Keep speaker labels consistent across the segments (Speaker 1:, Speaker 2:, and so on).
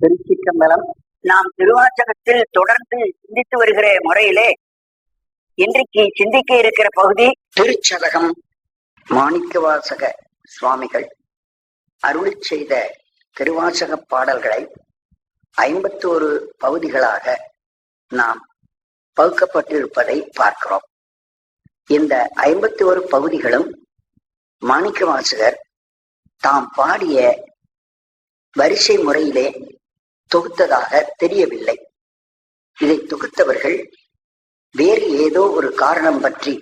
Speaker 1: திருச்சிற்றம்பலம். நாம் திருவாசகத்தில் தொடர்ந்து சிந்தித்து வருகிற முறையிலே இன்றைக்கு சிந்திக்க இருக்கிற பகுதி திருச்சதகம். மாணிக்கவாசக சுவாமிகள் அருளி செய்த திருவாசக பாடல்களை 51 பகுதிகளாக நாம் பகுக்கப்பட்டிருப்பதை பார்க்கிறோம். இந்த 51 பகுதிகளும் மாணிக்கவாசகர் தாம் பாடிய வரிசை முறையிலே தொகுத்ததாக தெரியவில்லை. இதை தொகுத்தவர்கள் வேறு ஏதோ ஒரு காரணம் பற்றி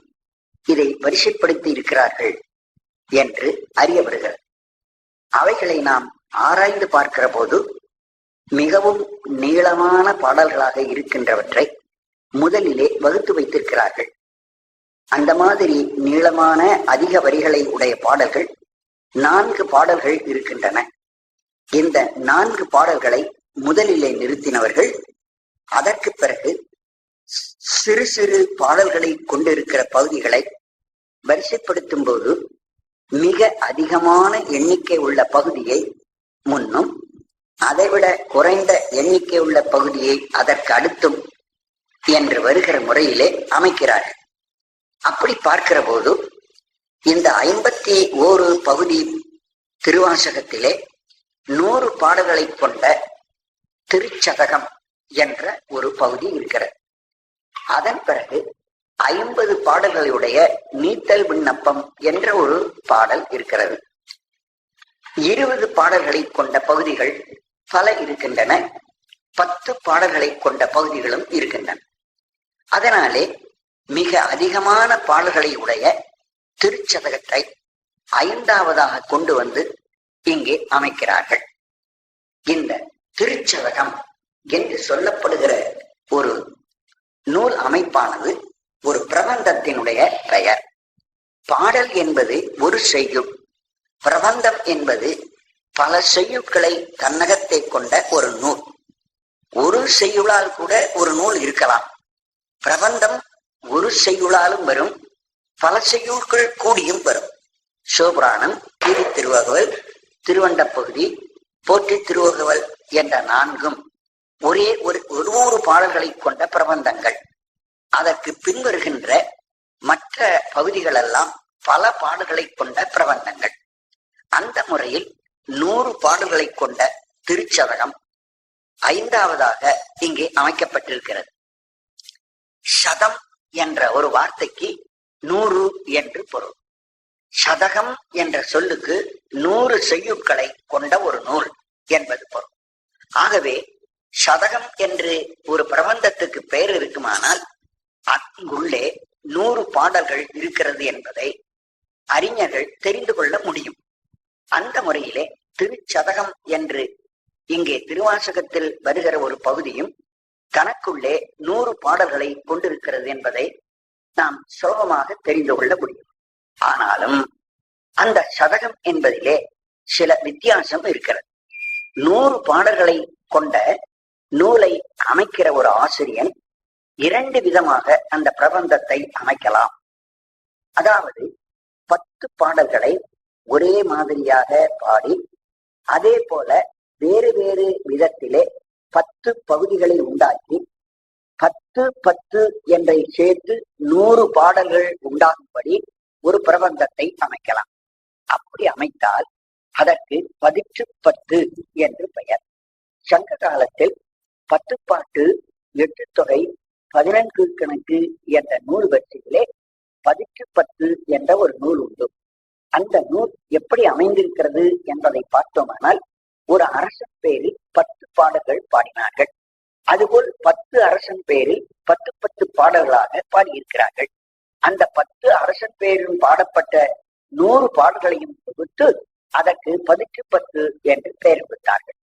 Speaker 1: இதை வரிசைப்படுத்தி இருக்கிறார்கள் என்று அறிய வருகிறது. அவைகளை நாம் ஆராய்ந்து பார்க்கிற போது மிகவும் நீளமான பாடல்களாக இருக்கின்றவற்றை முதலிலே வகுத்து வைத்திருக்கிறார்கள். அந்த மாதிரி நீளமான அதிக வரிகளை உடைய பாடல்கள் 4 பாடல்கள் இருக்கின்றன. இந்த 4 பாடல்களை முதலிலே நிறுத்தினவர்கள் அதற்கு பிறகு சிறு சிறு பாடல்களை கொண்டிருக்கிற பகுதிகளை வரிசைப்படுத்தும் போது மிக அதிகமான எண்ணிக்கை உள்ள பகுதியை முன்னும் அதைவிட குறைந்த எண்ணிக்கை உள்ள பகுதியை அதற்கு அடுத்தும் என்று வருகிற முறையிலே அமைக்கிறார்கள். அப்படி பார்க்கிற போது இந்த 51 பகுதி திருவாசகத்திலே 100 பாடல்களை கொண்ட திருச்சதகம் என்ற ஒரு பகுதி இருக்கிறது. அதன் பிறகு 50 பாடல்களுடைய நீத்தல் விண்ணப்பம் என்ற ஒரு பாடல் இருக்கிறது. 20 பாடல்களை கொண்ட பகுதிகள் பல இருக்கின்றன. 10 பாடல்களை கொண்ட பகுதிகளும் இருக்கின்றன. அதனாலே மிக அதிகமான பாடல்களை உடைய திருச்சதகத்தை 5வதாக கொண்டு வந்து இங்கே அமைக்கிறார்கள். இந்த திருச்சதகம் என்று சொல்லப்படுகிற ஒரு நூல் அமைப்பானது ஒரு பிரபந்தத்தினுடைய பெயர். பாடல் என்பது ஒரு செய்யுள், பிரபந்தம் என்பது பல செய்யுட்களை தன்னகத்தை கொண்ட ஒரு நூல். ஒரு செய்யுளால் கூட ஒரு நூல் இருக்கலாம். பிரபந்தம் ஒரு செய்யுளாலும் வரும், பல செய்யுட்கள் கூடியும் வரும். சிவபுராணம், கீரி திருவகவல், திருவண்டப்பகுதி, போற்றி திருவகவல் என்ற 4ம் ஒரே ஒரு 100 பாடல்களை கொண்ட பிரபந்தங்கள். அதற்கு பின்வருகின்ற மற்ற பகுதிகள் எல்லாம் பல பாடல்களை கொண்ட பிரபந்தங்கள். அந்த முறையில் 100 பாடல்களை கொண்ட திருச்சதகம் 5வதாக இங்கே அமைக்கப்பட்டிருக்கிறது. சதம் என்ற ஒரு வார்த்தைக்கு 100 என்று பொருள். சதகம் என்ற சொல்லுக்கு 100 செய்யுட்களை கொண்ட ஒரு நூல் என்பது பொருள். ஆகவே சதகம் என்று ஒரு பிரபந்தத்துக்கு பெயர் இருக்குமானால் அங்குள்ளே 100 பாடல்கள் இருக்கிறது என்பதை அறிஞர்கள் தெரிந்து கொள்ள முடியும். அந்த முறையிலே திருச்சதகம் என்று இங்கே திருவாசகத்தில் வருகிற ஒரு பகுதியும் தனக்குள்ளே 100 பாடல்களை கொண்டிருக்கிறது என்பதை நாம் சுலபமாக தெரிந்து கொள்ள முடியும். ஆனாலும் அந்த சதகம் என்பதிலே சில வித்தியாசம் இருக்கிறது. 100 பாடல்களை கொண்ட நூலை அமைக்கிற ஒரு ஆசிரியன் 2 விதமாக அந்த பிரபந்தத்தை அமைக்கலாம். அதாவது 10 பாடல்களை ஒரே மாதிரியாக பாடி அதே போல வேறு வேறு விதத்திலே 10 பகுதிகளை உண்டாக்கி 10 10 என்றை சேர்த்து 100 பாடல்கள் உண்டாகும்படி ஒரு பிரபந்தத்தை அமைக்கலாம். அப்படி அமைத்தால் அதற்கு 10 என்று பெயர். சங்க காலத்தில் 10 பாட்டு, 8 தொகை, 14 கணக்கு என்ற நூல் வரிசையிலே 10 என்ற ஒரு நூல் உண்டு. அந்த நூல் எப்படி அமைந்திருக்கிறது என்பதை பார்த்தோமானால் ஒரு அரசன் பேரில் 10 பாடல்கள் பாடினார்கள். அதுபோல் 10 அரசன் பேரில் 10 பாடல்களாக பாடியிருக்கிறார்கள். அந்த 10 அரசன் பேரிலும் பாடப்பட்ட 100 பாடல்களையும் தொகுத்து அதற்கு 10 என்று பெயர் கொடுத்தார்கள்.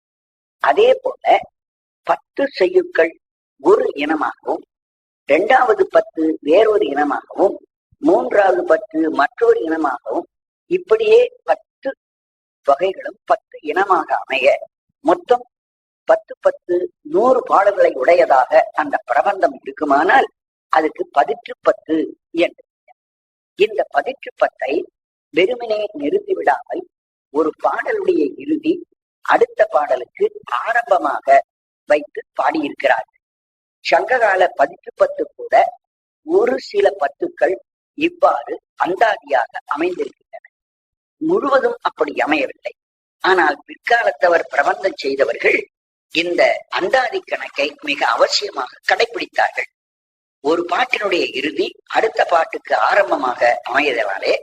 Speaker 1: அதே போல 10 செய்யுட்கள் ஒரு இனமாகவும், 2வது 10 வேறொரு இனமாகவும், 3வது 10 மற்றொரு இனமாகவும், இப்படியே 10 வகைகளும் 10 இனமாக அமைய மொத்தம் 10 100 பாடல்களை உடையதாக அந்த பிரபந்தம் இருக்குமானால் அதுக்கு 10 என்று. இந்த 10 வெறுமனே நிறுத்தி விடாமல் ஒரு பாடலுடைய இறுதி அடுத்த பாடலுக்கு ஆரம்பமாக வைத்து பாடியிருக்கிறார்கள். சங்ககால பதிற்று கூட ஒரு சில பத்துக்கள் இவ்வாறு அந்தாதியாக அமைந்திருக்கின்றன. முழுவதும் அப்படி அமையவில்லை. ஆனால் பிற்காலத்தவர் பிரபந்தம் செய்தவர்கள் இந்த அந்தாதி கணக்கை மிக அவசியமாக கடைபிடித்தார்கள். ஒரு பாட்டினுடைய இறுதி அடுத்த பாட்டுக்கு ஆரம்பமாக அமையதனாலே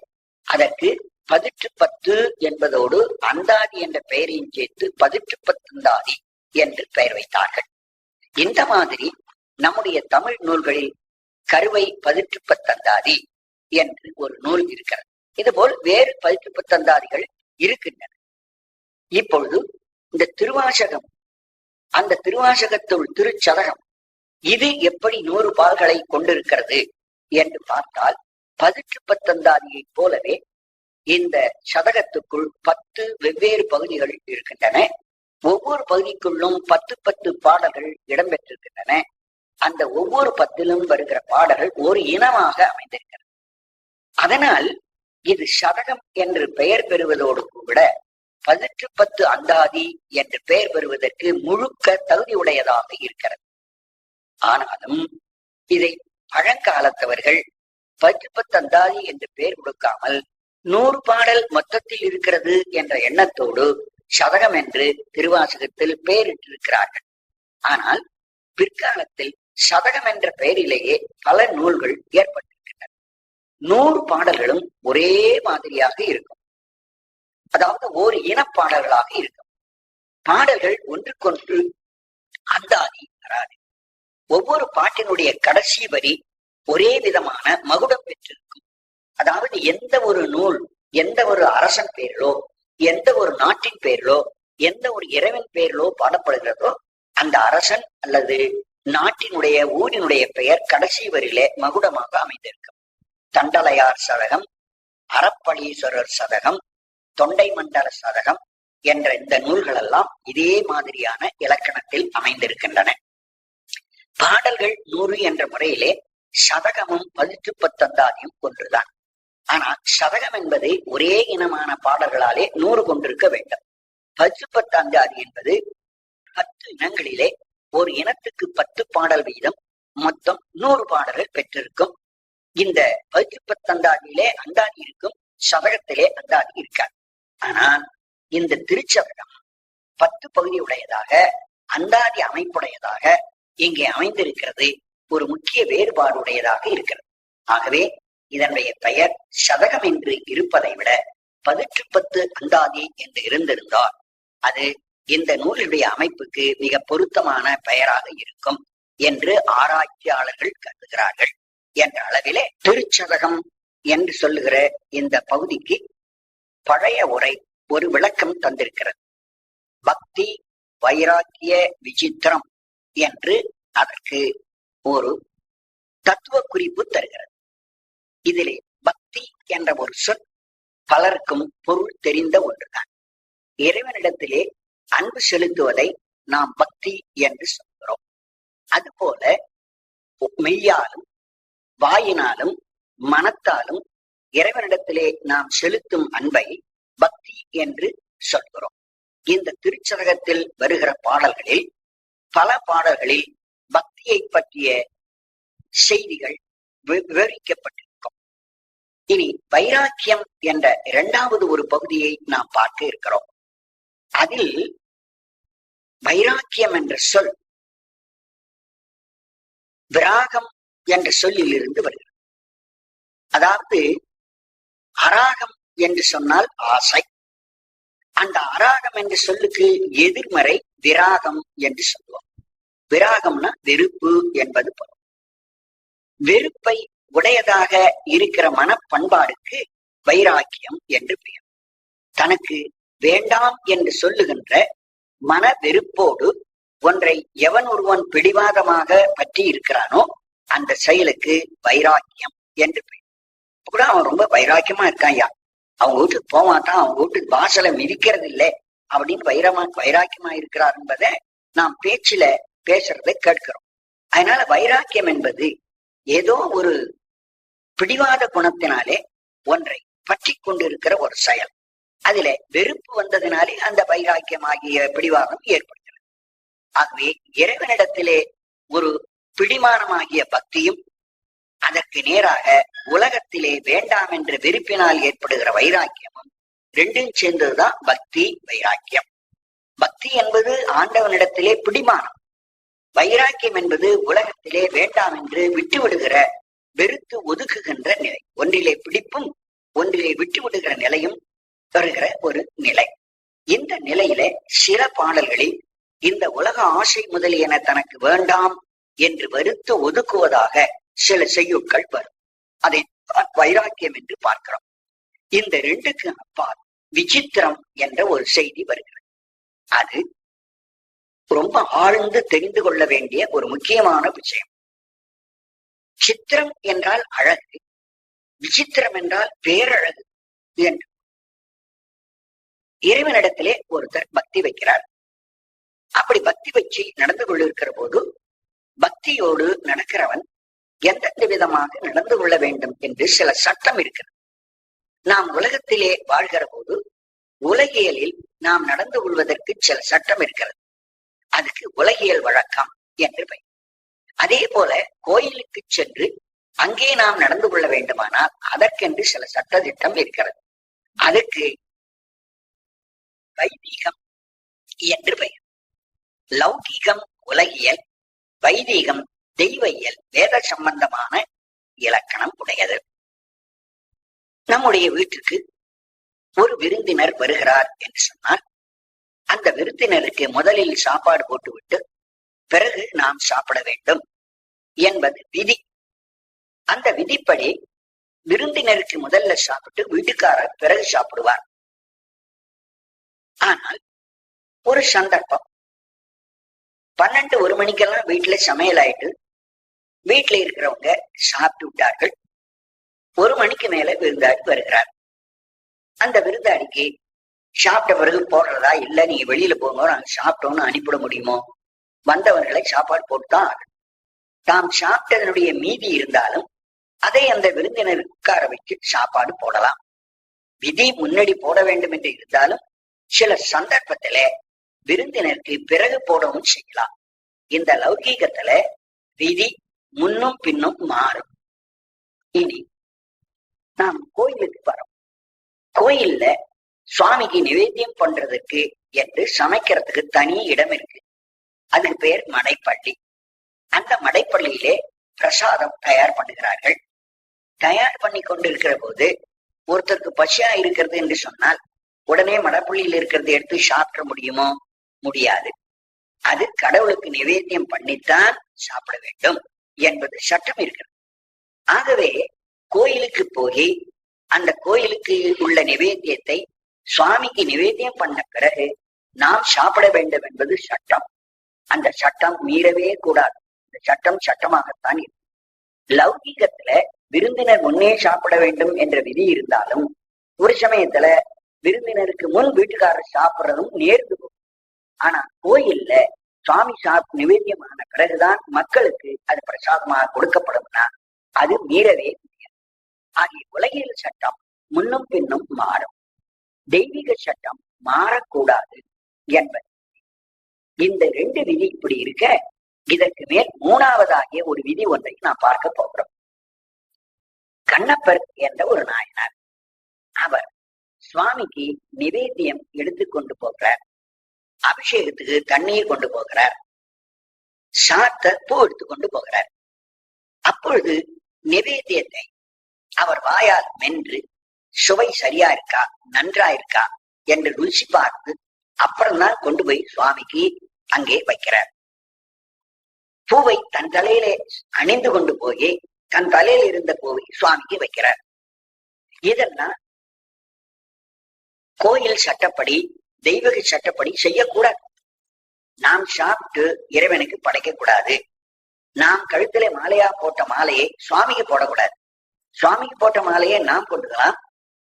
Speaker 1: அதற்கு பதிற்று பத்து என்பதோடு அந்தாதி என்ற பெயரையும் சேர்த்து பதிற்று பத்தந்தாதி என்று பெயர் வைத்தார்கள். இந்த மாதிரி நம்முடைய தமிழ் நூல்களில் கருவை பதிற்று பத்தந்தாதி என்று ஒரு நூல் இருக்கிறது. இதுபோல் வேறு பதிற்று பத்தந்தாதிகள் இருக்கின்றன. இப்பொழுது இந்த திருவாசகம், அந்த திருவாசகத்துள் திருச்சதகம் இது எப்படி 100 பால்களை கொண்டிருக்கிறது என்று பார்த்தால் பதிற்று பத்தந்தாதியை போலவே இந்த சதகத்துக்குள் 10 வெவ்வேறு பகுதிகள் இருக்கின்றன. ஒவ்வொரு பகுதிக்குள்ளும் 10 பாடல்கள் இடம்பெற்றிருக்கின்றன. அந்த ஒவ்வொரு 10லும் வருகிற பாடல்கள் ஒரு இனமாக அமைந்திருக்கிறது. அதனால் இது சதகம் என்று பெயர் பெறுவதோடு கூட பதிற்று பத்து அந்தாதி என்று பெயர் பெறுவதற்கு முழுக்க தகுதியுடையதாக இருக்கிறது. ஆனாலும் இதை பழங்காலத்தவர்கள் பதிற்று பத்து அந்தாதி என்று பெயர் கொடுக்காமல் 100 பாடல் மொத்தத்தில் இருக்கிறது என்ற எண்ணத்தோடு சதகம் என்று திருவாசகத்தில் பெயரிட்டிருக்கிறார்கள். ஆனால் பிற்காலத்தில் சதகம் என்ற பெயரிலேயே பல நூல்கள் ஏற்பட்டிருக்கின்றன. 100 பாடல்களும் ஒரே மாதிரியாக இருக்கும். அதாவது ஓர் இனப்பாடல்களாக இருக்கும். பாடல்கள் ஒன்றுக்கொன்று அந்தாதி வராது. ஒவ்வொரு பாட்டினுடைய கடைசி வரி ஒரே விதமான மகுடம் பெற்றிருக்கும். அதாவது எந்த ஒரு நூல், எந்த ஒரு அரசன் பெயரிலோ, எந்த ஒரு நாட்டின் பெயரிலோ, எந்த ஒரு இறைவன் பெயரிலோ பாடப்படுகிறதோ அந்த அரசன் அல்லது நாட்டினுடைய ஊரினுடைய பெயர் கடைசி வரியிலே மகுடமாக அமைந்திருக்கும். தண்டலையார் சதகம், அறப்பளீஸ்வரர் சதகம், தொண்டை மண்டல சதகம் என்ற இந்த நூல்கள் எல்லாம் இதே மாதிரியான இலக்கணத்தில் அமைந்திருக்கின்றன. பாடல்கள் 100 என்ற முறையிலே சதகமும் பதிற்று பத்தந்தாதியும் ஒன்றுதான். ஆனால் சதகம் என்பது ஒரே இனமான பாடல்களாலே 100 கொண்டிருக்க வேண்டும். பதிற்று பத்தந்தாதி என்பது 10 இனங்களிலே ஒரு இனத்துக்கு 10 பாடல் வீதம் மொத்தம் 100 பாடல்கள் பெற்றிருக்கும். இந்த பதிற்று பத்தந்தாதியிலே அந்தாதி இருக்கும், சதகத்திலே அந்தாதி இருக்காது. ஆனால் இந்த திருச்சதகம் 10 பகுதி உடையதாக, அந்தாதி அமைப்புடையதாக இங்கே அமைந்திருக்கிறது. ஒரு முக்கிய வேறுபாடு உடையதாக இருக்கிறது. ஆகவே இதனுடைய பெயர் சதகம் என்று இருப்பதை விட பதிற்று பத்து அந்தாதி என்று இருந்திருந்தால் அது இந்த நூலுடைய அமைப்புக்கு மிக பொருத்தமான பெயராக இருக்கும் என்று ஆராய்ச்சியாளர்கள் கருதுகிறார்கள். என்ற அளவிலே திருச்சதகம் என்று சொல்லுகிற இந்த பகுதிக்கு பழைய உரை ஒரு விளக்கம் தந்திருக்கிறது. பக்தி வைராக்கிய விசித்திரம் என்று அதற்கு ஒரு தத்துவ குறிப்பு தருகிறது. இதிலே பக்தி என்ற ஒரு சொல் பலருக்கும் பொருள் தெரிந்த ஒன்றுதான். இறைவனிடத்திலே அன்பு செலுத்துவதை நாம் பக்தி என்று சொல்கிறோம். அதுபோல மெய்யாலும் வாயினாலும் மனத்தாலும் இறைவனிடத்திலே நாம் செலுத்தும் அன்பை பக்தி என்று சொல்கிறோம். இந்த திருச்சதகத்தில் வருகிற பாடல்களில் பல பாடல்களில் பக்தியை பற்றிய செய்திகள் விவரிக்கப்பட்டிருக்கும். இனி வைராக்கியம் என்ற 2வது ஒரு பகுதியை நாம் பார்க்க இருக்கிறோம். அதில் வைராக்கியம் என்ற சொல் விராகம் என்ற சொல்லில் இருந்து வருகிறது. அதாவது அராகம் என்று சொன்னால் ஆசை. அந்த அராகம் என்ற சொல்லுக்கு எதிர்மறை விராகம் என்று சொல்லுவோம். விராகம்னா வெறுப்பு என்பது பொருள். வெறுப்பை உடையதாக இருக்கிற மனப்பண்பாடுக்கு வைராக்கியம் என்று பெயர். தனக்கு வேண்டாம் என்று சொல்லுகின்ற மன வெறுப்போடு ஒன்றை எவன் ஒருவன் பிடிவாதமாக பற்றி இருக்கிறானோ அந்த செயலுக்கு வைராக்கியம் என்று பெயர். கூட அவன் ரொம்ப வைராக்கியமா இருக்கான், யா அவங்க வீட்டுக்கு போவாதான், அவங்க வீட்டுக்கு வாசலை மிதிக்கிறது இல்லை அப்படின்னு வைராக்கியமா இருக்கிறார் என்பதை நாம் பேச்சில பேசுறதை கேட்கிறோம். அதனால வைராக்கியம் என்பது ஏதோ ஒரு பிடிவாத குணத்தினாலே ஒன்றை பற்றி கொண்டிருக்கிற ஒரு செயல். அதுல வெறுப்பு வந்ததினாலே அந்த வைராக்கியமாகிய பிடிவாதம் ஏற்படுகிறது. ஆகவே இறைவனிடத்திலே ஒரு பிடிமானமாகிய பக்தியும், அதற்கு நேராக உலகத்திலே வேண்டாம் என்ற வெறுப்பினால் ஏற்படுகிற வைராக்கியமும் ரெண்டும் சேர்ந்ததுதான் பக்தி வைராக்கியம். பக்தி என்பது ஆண்டவனிடத்திலே பிடிமானம், வைராக்கியம் என்பது உலகத்திலே வேண்டாம் என்று விட்டு விடுகிற, வெறுத்து ஒதுக்குகின்ற நிலை. ஒன்றிலே பிடிப்பும் ஒன்றிலே விட்டு விடுகிற நிலையும் வருகிற ஒரு நிலை. இந்த நிலையில சில பாடல்களில் இந்த உலக ஆசை முதலியன தனக்கு வேண்டாம் என்று வெறுத்து ஒதுக்குவதாக சில செய்யுட்கள் வரும். அதை வைராக்கியம் என்று பார்க்கிறோம். இந்த ரெண்டுக்கு அப்பால் விசித்திரம் என்ற ஒரு செய்தி வருகிறது. அது ரொம்ப ஆழ்ந்து தெரிந்து கொள்ள வேண்டிய ஒரு முக்கியமான விஷயம். சித்திரம் என்றால் அழகு, விசித்திரம் என்றால் பேரழகு என்று. இறைவனிடத்திலே ஒருத்தர் பக்தி வைக்கிறார். அப்படி பக்தி வச்சு நடந்து கொண்டிருக்கிற போது பக்தியோடு நடக்கிறவன் எந்தெந்த விதமாக நடந்து கொள்ள வேண்டும் என்று சில சட்டம் இருக்கிறது. நாம் உலகத்திலே வாழ்கிற போது உலகியலில் நாம் நடந்து கொள்வதற்கு சில சட்டம் இருக்கிறது. அதுக்கு உலகியல் வழக்கம் என்று பெயர். அதே போல கோயிலுக்கு சென்று அங்கே நாம் நடந்து கொள்ள வேண்டுமானால் அதற்கென்று சில சட்ட திட்டம் இருக்கிறது. அதுக்கு வைதீகம் என்று பெயர். லௌகீகம் உலகியல், வைதீகம் தெய்வயியல், வேத சம்பந்தமான இலக்கணம் உடையது. நம்முடைய வீட்டுக்கு ஒரு விருந்தினர் வருகிறார் என்று சொன்னால் அந்த விருந்தினருக்கு முதலில் சாப்பாடு போட்டுவிட்டு பிறகு நாம் சாப்பிட வேண்டும் என்பது விதி. அந்த விதிப்படி விருந்தினருக்கு முதல்ல சாப்பிட்டு வீட்டுக்காரர் பிறகு சாப்பிடுவார். ஆனால் ஒரு சந்தர்ப்பம் 12-1 மணிக்கெல்லாம் வீட்டுல சமையல் ஆயிட்டு வீட்டுல இருக்கிறவங்க சாப்பிட்டு விட்டார்கள். 1 மணிக்கு மேல விருந்தாடி வருகிறார். அந்த விருந்தாடிக்கு சாப்பிட்ட பிறகு போடுறதா இல்ல நீங்க வெளியில போங்க நாங்க சாப்பிட்டோம்னு அனுப்பிட முடியுமோ? வந்தவர்களை சாப்பாடு போட்டுதான் ஆகணும். தாம் சாப்பிட்டதனுடைய மீதி இருந்தாலும் அதை அந்த விருந்தினர் உட்கார வச்சு சாப்பாடு போடலாம். விதி முன்னாடி போட வேண்டும் என்று இருந்தாலும் சில சந்தர்ப்பத்துல விருந்தினருக்கு பிறகு போடவும் செய்யலாம். இந்த லௌகீகத்துல விதி முன்னும் பின்னும் மாறும். இனி நாம் கோயிலுக்கு வரோம். கோயில்ல சுவாமிக்கு நிவேத்தியம் பண்றதுக்கு என்று சமைக்கிறதுக்கு தனி இடம் இருக்கு. அதுக்கு பேர் மடைப்பள்ளி. அந்த மடைப்பள்ளியிலே பிரசாதம் தயார் பண்ணுகிறார்கள். தயார் பண்ணி கொண்டிருக்கிற போது ஒருத்தருக்கு பசியா இருக்கிறது என்று சொன்னால் உடனே மடைப்பள்ளியில் இருக்கிறது எடுத்து சாப்பிட முடியுமோ? முடியாது. அது கடவுளுக்கு நிவேத்தியம் பண்ணித்தான் சாப்பிட வேண்டும் என்பது சட்டம் இருக்கிறது. ஆகவே கோயிலுக்கு போய் அந்த கோயிலுக்கு உள்ள நிவேத்தியத்தை சுவாமிக்கு நிவேத்தியம் பண்ண பிறகு நாம் சாப்பிட வேண்டும் என்பது சட்டம். அந்த சட்டம் மீறவே கூடாது. இந்த சட்டம் சட்டமாகத்தான் இருக்கு. லௌகீகத்துல விருந்தினர் முன்னே சாப்பிட வேண்டும் என்ற விதி இருந்தாலும் ஒரு சமயத்துல விருந்தினருக்கு முன் வீட்டுக்காரர் சாப்பிடுறதும் நேர்ந்து போகும். ஆனா கோயில்ல சுவாமி நிவேத்தியமான பிறகுதான் மக்களுக்கு அது பிரசாதமாக கொடுக்கப்படும்னா அது மீறவே முடியாது. ஆகிய உலகியல் சட்டம் முன்னும் பின்னும் மாறும். தெய்வீக சட்டம் மாறக்கூடாது என்பது. இந்த 2 விதி இப்படி இருக்க, இதற்கு மேல் 3வதாகிய ஒரு விதி ஒன்றை நாம் பார்க்க போகிறோம். கண்ணப்பர் என்ற ஒரு நாயனார், அவர் சுவாமிக்கு நிவேத்தியம் எடுத்துக்கொண்டு போகிறார். அபிஷேகத்துக்கு தண்ணீர் கொண்டு போகிறார். சாத்த பூ எடுத்துக்கொண்டு போகிறார். அப்பொழுது நிவேத்தியத்தை அவர் வாயால் மென்று சுவை சரியா இருக்கா நன்றா இருக்கா என்று ருசி பார்த்து அப்புறம்தான் கொண்டு போய் சுவாமிக்கு அங்கே வைக்கிறார். பூவை தன் தலையிலே அணிந்து கொண்டு போய் தன் தலையில் இருந்த பூவை சுவாமிக்கு வைக்கிறார். இதெல்லாம் கோயில் சட்டப்படி தெய்வீக சட்டப்படி செய்யக்கூடாது. நாம் சாப்பிட்டு இறைவனுக்கு படைக்க கூடாது. நாம் கழுத்திலே மாலையா போட்ட மாலையை சுவாமிக்கு போடக்கூடாது. சுவாமிக்கு போட்ட மாலையை நாம் போட்டுக்கலாம்.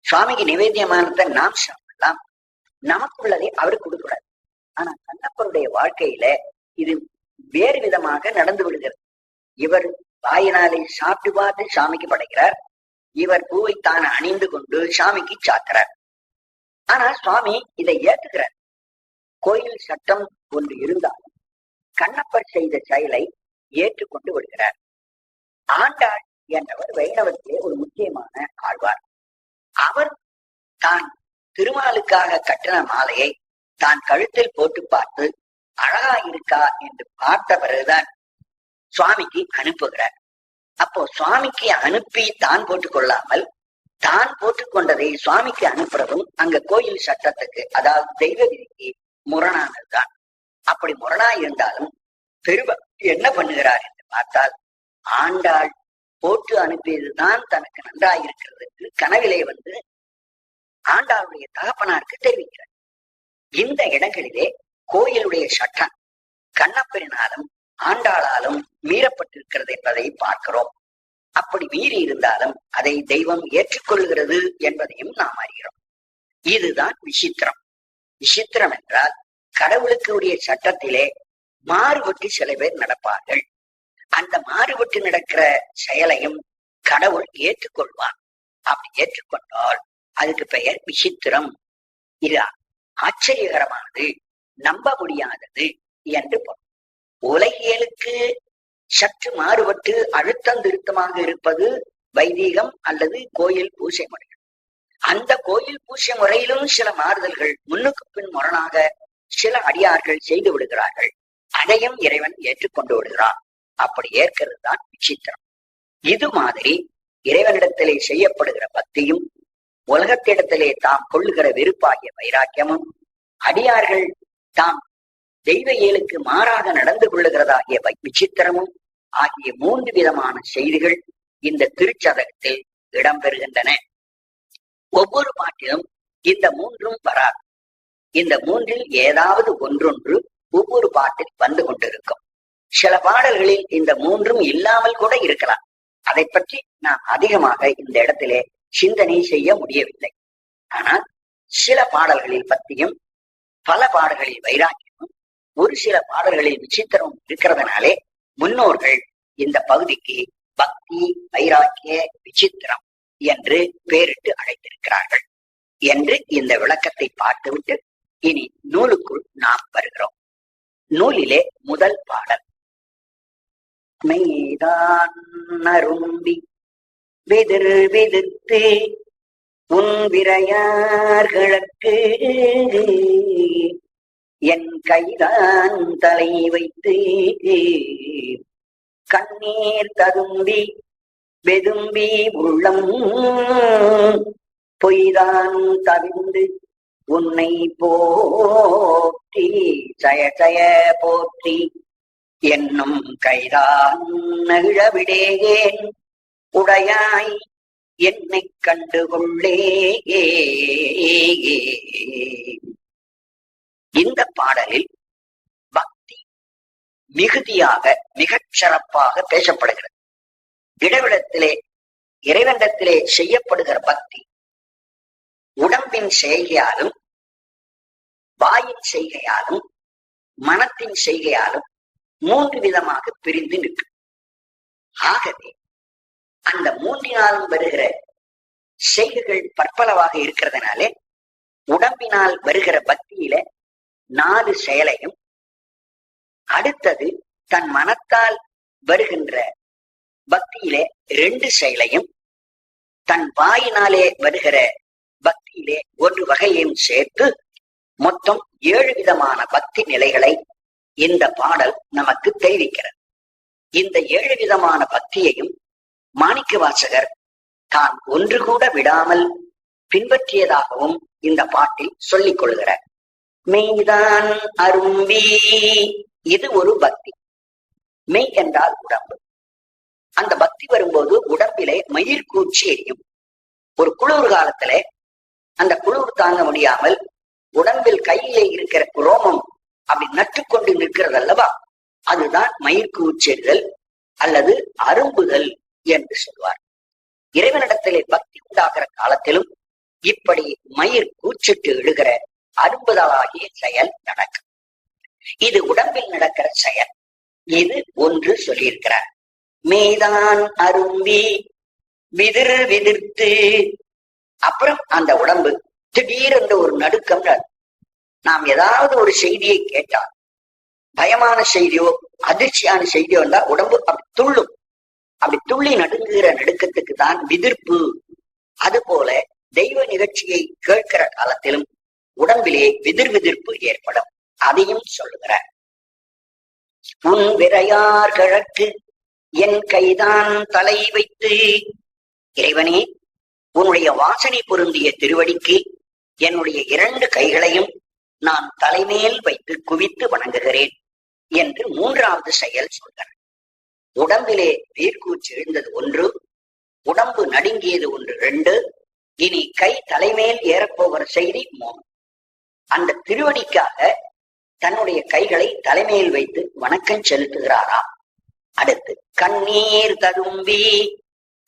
Speaker 1: சுவாமிக்கு நிவேத்தியமானதை நாம் சாப்பிடலாம். நமக்குள்ளதை அவருக்கு கொடுக்கூடாது. ஆனா கண்ணப்பருடைய வாழ்க்கையில இது வேறு விதமாக நடந்து விடுகிறது. இவர் வாயினாலே சாப்பிட்டு பார்த்து சாமிக்கு படைக்கிறார். இவர் பூவை தான் அணிந்து கொண்டு சாமிக்கு சாத்துறார். ஆனா சுவாமி இதை ஏற்றுகிறார். கோயில் சட்டம் ஒன்று இருந்தாலும் கண்ணப்பர் செய்த செயலை ஏற்றுக்கொண்டு விடுகிறார். ஆண்டாள் என்றவர் வைணவத்திலே ஒரு முக்கியமான ஆழ்வார். அவர் தான் திருமாலுக்காக கட்டின மாலையை தான் கழுத்தில் போட்டு பார்த்து அழகா இருக்கா என்று பார்த்த பிறகுதான் சுவாமிக்கு அனுப்புகிறார். அப்போ சுவாமிக்கு அனுப்பி தான் போட்டுக் கொள்ளாமல் தான் போட்டுக்கொண்டதை சுவாமிக்கு அனுப்புறதும் அங்க கோயில் சட்டத்துக்கு, அதாவது தெய்வ விதிக்கு முரணானதுதான். அப்படி முரணா இருந்தாலும் பெருவர் என்ன பண்ணுகிறார் என்று பார்த்தால், ஆண்டாள் போட்டு அனுப்பியதுதான் தனக்கு நன்றாயிருக்கிறது என்று கனவிலே வந்து ஆண்டாளுடைய தகப்பனாருக்கு தெரிவிக்கிறார். இந்த இடங்களிலே கோயிலுடைய சட்டம் கண்ணப்பெருனாலும் ஆண்டாளாலும் மீறப்பட்டிருக்கிறது என்பதை பார்க்கிறோம். அப்படி மீறி இருந்தாலும் அதை தெய்வம் ஏற்றுக்கொள்கிறது என்பதையும் நாம் அறிகிறோம். இதுதான் விசித்திரம். விசித்திரம் என்றால் கடவுளுக்கு உடைய சட்டத்திலே மாறுபட்டு சில பேர் நடப்பார்கள். அந்த மாறுபட்டு நடக்கிற செயலையும் கடவுள் ஏற்றுக்கொள்வான். அப்படி ஏற்றுக்கொண்டால் அதுக்கு பெயர் விசித்திரம். இது ஆச்சரியகரமானது, நம்ப முடியாதது என்று பொருள். உலகியலுக்கு சற்று மாறுபட்டு அழுத்தம் திருத்தமாக இருப்பது வைதீகம் அல்லது கோயில் பூசை முறைகள். அந்த கோயில் பூசை முறையிலும் சில மாறுதல்கள் முன்னுக்கு பின் முரணாக சில அடியார்கள் செய்து விடுகிறார்கள். அதையும் இறைவன் ஏற்றுக்கொண்டு விடுகிறான். அப்படி ஏற்கிறது தான் விசித்திரம். இது மாதிரி இறைவனிடத்திலே செய்யப்படுகிற பக்தியும் உலகத்திடத்திலே தாம் கொள்ளுகிற விருப்பாகிய வைராக்கியமும் அடியார்கள் தாம் தெய்வ இயலுக்கு மாறாக நடந்து கொள்ளுகிறதாகிய விசித்திரமும் ஆகிய 3 விதமான செய்திகள் இந்த திருச்சதகத்தில் இடம்பெறுகின்றன. ஒவ்வொரு பாட்டிலும் இந்த 3ம் வராது. இந்த 3ல் ஏதாவது ஒன்றொன்று ஒவ்வொரு பாட்டில் வந்து கொண்டிருக்கும். சில பாடல்களில் இந்த 3ம் இல்லாமல் கூட இருக்கலாம். அதை பற்றி நான் அதிகமாக இந்த இடத்திலே சிந்தனை செய்ய முடியவில்லை. ஆனால் சில பாடல்களில் பத்தியும் பல பாடல்களில் வைராக்கியமும் ஒரு சில பாடல்களில் விசித்திரமும் இருக்கிறதுனாலே முன்னோர்கள் இந்த பகுதிக்கு பக்தி வைராக்கிய விசித்திரம் என்று பெயரிட்டு அழைத்திருக்கிறார்கள் என்று இந்த விளக்கத்தை பார்த்துவிட்டு இனி நூலுக்குள் நாம் வருகிறோம். நூலிலே முதல் பாடல் மெய்தான் அரும்பி விதிர் விதிர்த்து உன் விரையார்களுக்கு என் கைதான் தலை வைத்து கண்ணீர் ததும்பி வெதும்பி உள்ளம் பொய்தான் தவிந்து உன்னை போற்றி ஜய ஜய போற்றி என்னும் கைதான் நகிழவிடேன் உடையாய் என்னை கண்டுகொள்ளே. இந்த பாடலில் பக்தி மிகுதியாக மிகச் சிறப்பாக பேசப்படுகிறது. இடவிடத்திலே இறைவனிடத்திலே செய்யப்படுகிற பக்தி உடம்பின் செய்கையாலும் வாயின் செய்கையாலும் மனத்தின் செய்கையாலும் 3 விதமாக பிரிந்து நிற்கும். ஆகவே அந்த 3னாலும் வருகிற செய்கைகள் பற்பலவாக இருக்கிறதுனாலே உடம்பினால் வருகிற பக்தியில 4 செயலையும், அடுத்தது தன் மனத்தால் வருகின்ற பக்தியிலே 2 செயலையும், தன் வாயினாலே வருகிற பக்தியிலே 1 வகையையும் சேர்த்து மொத்தம் 7 விதமான பக்தி நிலைகளை இந்த பாடல் நமக்கு தெரிவிக்கிறது. இந்த 7 விதமான பக்தியையும் மாணிக்கவாசகர் தான் ஒன்று கூட விடாமல் பின்பற்றியதாகவும் இந்த பாட்டில் சொல்லிக் கொள்கிறார். மெய்தான் அரும்பி, இது ஒரு பக்தி. மெய் என்றால் உடம்பு. அந்த பக்தி வரும்போது உடம்பிலே மயிர் கூச்சி எரியும். ஒரு குளிர் காலத்துல அந்த குளிர் தாங்க முடியாமல் உடம்பில் கையிலே இருக்கிற ரோமம் அப்படி நட்டுக்கொண்டு நிற்கிறது அல்லவா, அதுதான் மயிர் கூச்செறிதல் அல்லது அரும்புதல் என்று சொல்வார். இறைவனிடத்திலே பக்தி உண்டாகிற காலத்திலும் இப்படி மயிர் கூச்சிட்டு எழுகிற அரும்புதலாகிய செயல் நடக்கும். இது உடம்பில் நடக்கிற செயல். இது ஒன்று சொல்லியிருக்கிறார். மெய்தான் அரும்பி விதிர் விதிர்த்து, அப்புறம் அந்த உடம்பு திடீரென்ற ஒரு நடுக்கம். நாம் ஏதாவது ஒரு செய்தியை கேட்டால், பயமான செய்தியோ அதிர்ச்சியான செய்தியோ இருந்தால் உடம்பு அப்படி துள்ளும். அப்படி துள்ளி நடுங்குகிற நடுக்கத்துக்கு தான் விதிர்ப்பு. அதுபோல தெய்வ நிகழ்ச்சியை கேட்கிற காலத்திலும் உடம்பிலே விதிர்விதிர்ப்பு ஏற்படும். அதையும் சொல்லுகிறார். உன் விரையார் கிழக்கு என் கைதான் தலை வைத்து, இறைவனே உன்னுடைய வாசனை பொருந்திய திருவடிக்கு என்னுடைய 2 கைகளையும் நான் தலைமேல் வைத்து குவித்து வணங்குகிறேன் என்று 3வது செயல் சொல்கிறார். உடம்பிலே வேர்க்கூச்சு எழுந்தது 1, உடம்பு நடுங்கியது 2, இனி கை தலைமேல் ஏறப்போகிற செய்தி 3. அந்த திருவடிக்காக தன்னுடைய கைகளை தலைமையில் வைத்து வணக்கம் செலுத்துகிறாராம். அடுத்து கண்ணீர் ததும்பி,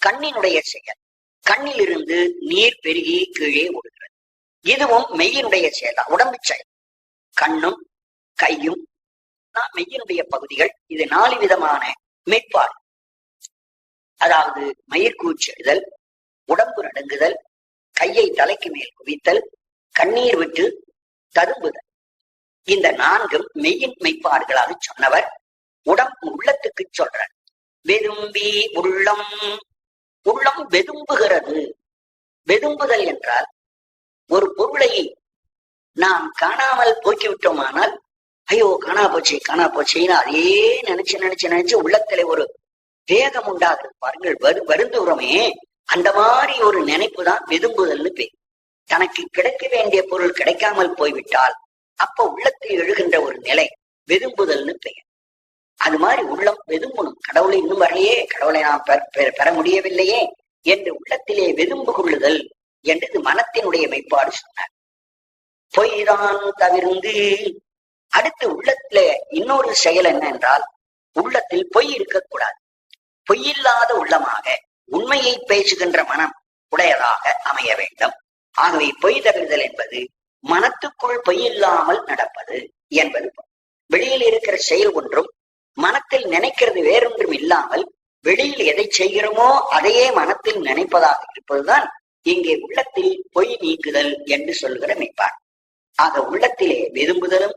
Speaker 1: கண்ணினுடைய செயல். கண்ணிலிருந்து நீர் பெருகி கீழே ஓடுகிறது. இதுவும் மெய்யினுடைய செயல், உடம்பு செயல். கண்ணும் கையும் மெய்யினுடைய பகுதிகள். இது 4 விதமான மெய்ப்பாடு. அதாவது மயிர்கூச்செழுதல், உடம்பு நடுங்குதல், கையை தலைக்கு மேல் குவித்தல், கண்ணீர் விட்டு ததும்புதல். இந்த 4ம் மெய்யின் மெய்ப்பாடுகளாக சொன்னவர் உள்ளத்துக்கு சொல்றார். வெதும்பி உள்ளம், உள்ளம் வெதும்புகிறது. வெதும்புதல் என்றால் ஒரு பொருளை நாம் காணாமல் போக்கிவிட்டோமானால், ஐயோ காணா போச்சு காணா போச்சுன்னு அதே நினைச்சு உள்ளத்திலே ஒரு வேகம் உண்டாகுது பாருங்கள். வருந்துகிறோமே, அந்த மாதிரி ஒரு நினைப்பு தான் வெதும்புதல்னு பேர். தனக்கு கிடைக்க வேண்டிய பொருள் கிடைக்காமல் போய்விட்டால் அப்ப உள்ளத்தில் எழுகின்ற ஒரு நிலை வெதும்புதல்னு பெயர். அது மாதிரி உள்ளம் வெதும்பணும். கடவுளை இன்னும் வரலையே, கடவுளை நாம் பெற முடியவில்லையே என்று உள்ளத்திலே வெதும்பு கொள்ளுதல் என்று மனத்தினுடைய மெய்ப்பாடு சொன்னார். பொய்தான் தவிர்ந்து, அடுத்து உள்ளத்துல இன்னொரு செயல் என்ன என்றால், உள்ளத்தில் பொய் இருக்கக்கூடாது. பொய்யில்லாத உள்ளமாக உண்மையை பேசுகின்ற மனம் உடையதாக அமைய வேண்டும். ஆகவே பொய் தவிர்தல் என்பது மனத்துக்குள் பொய்யில்லாமல் நடப்பது என்பது. வெளியில் இருக்கிற செயல் ஒன்றும் மனத்தில் நினைக்கிறது வேறொன்றும் இல்லாமல் வெளியில் எதை செய்கிறோமோ அதையே மனத்தில் நினைப்பதாக இருப்பதுதான் இங்கே உள்ளத்தில் பொய் நீக்குதல் என்று சொல்கிற மெய்ப்பாடு. ஆக உள்ளத்திலே வெதும்புதலும்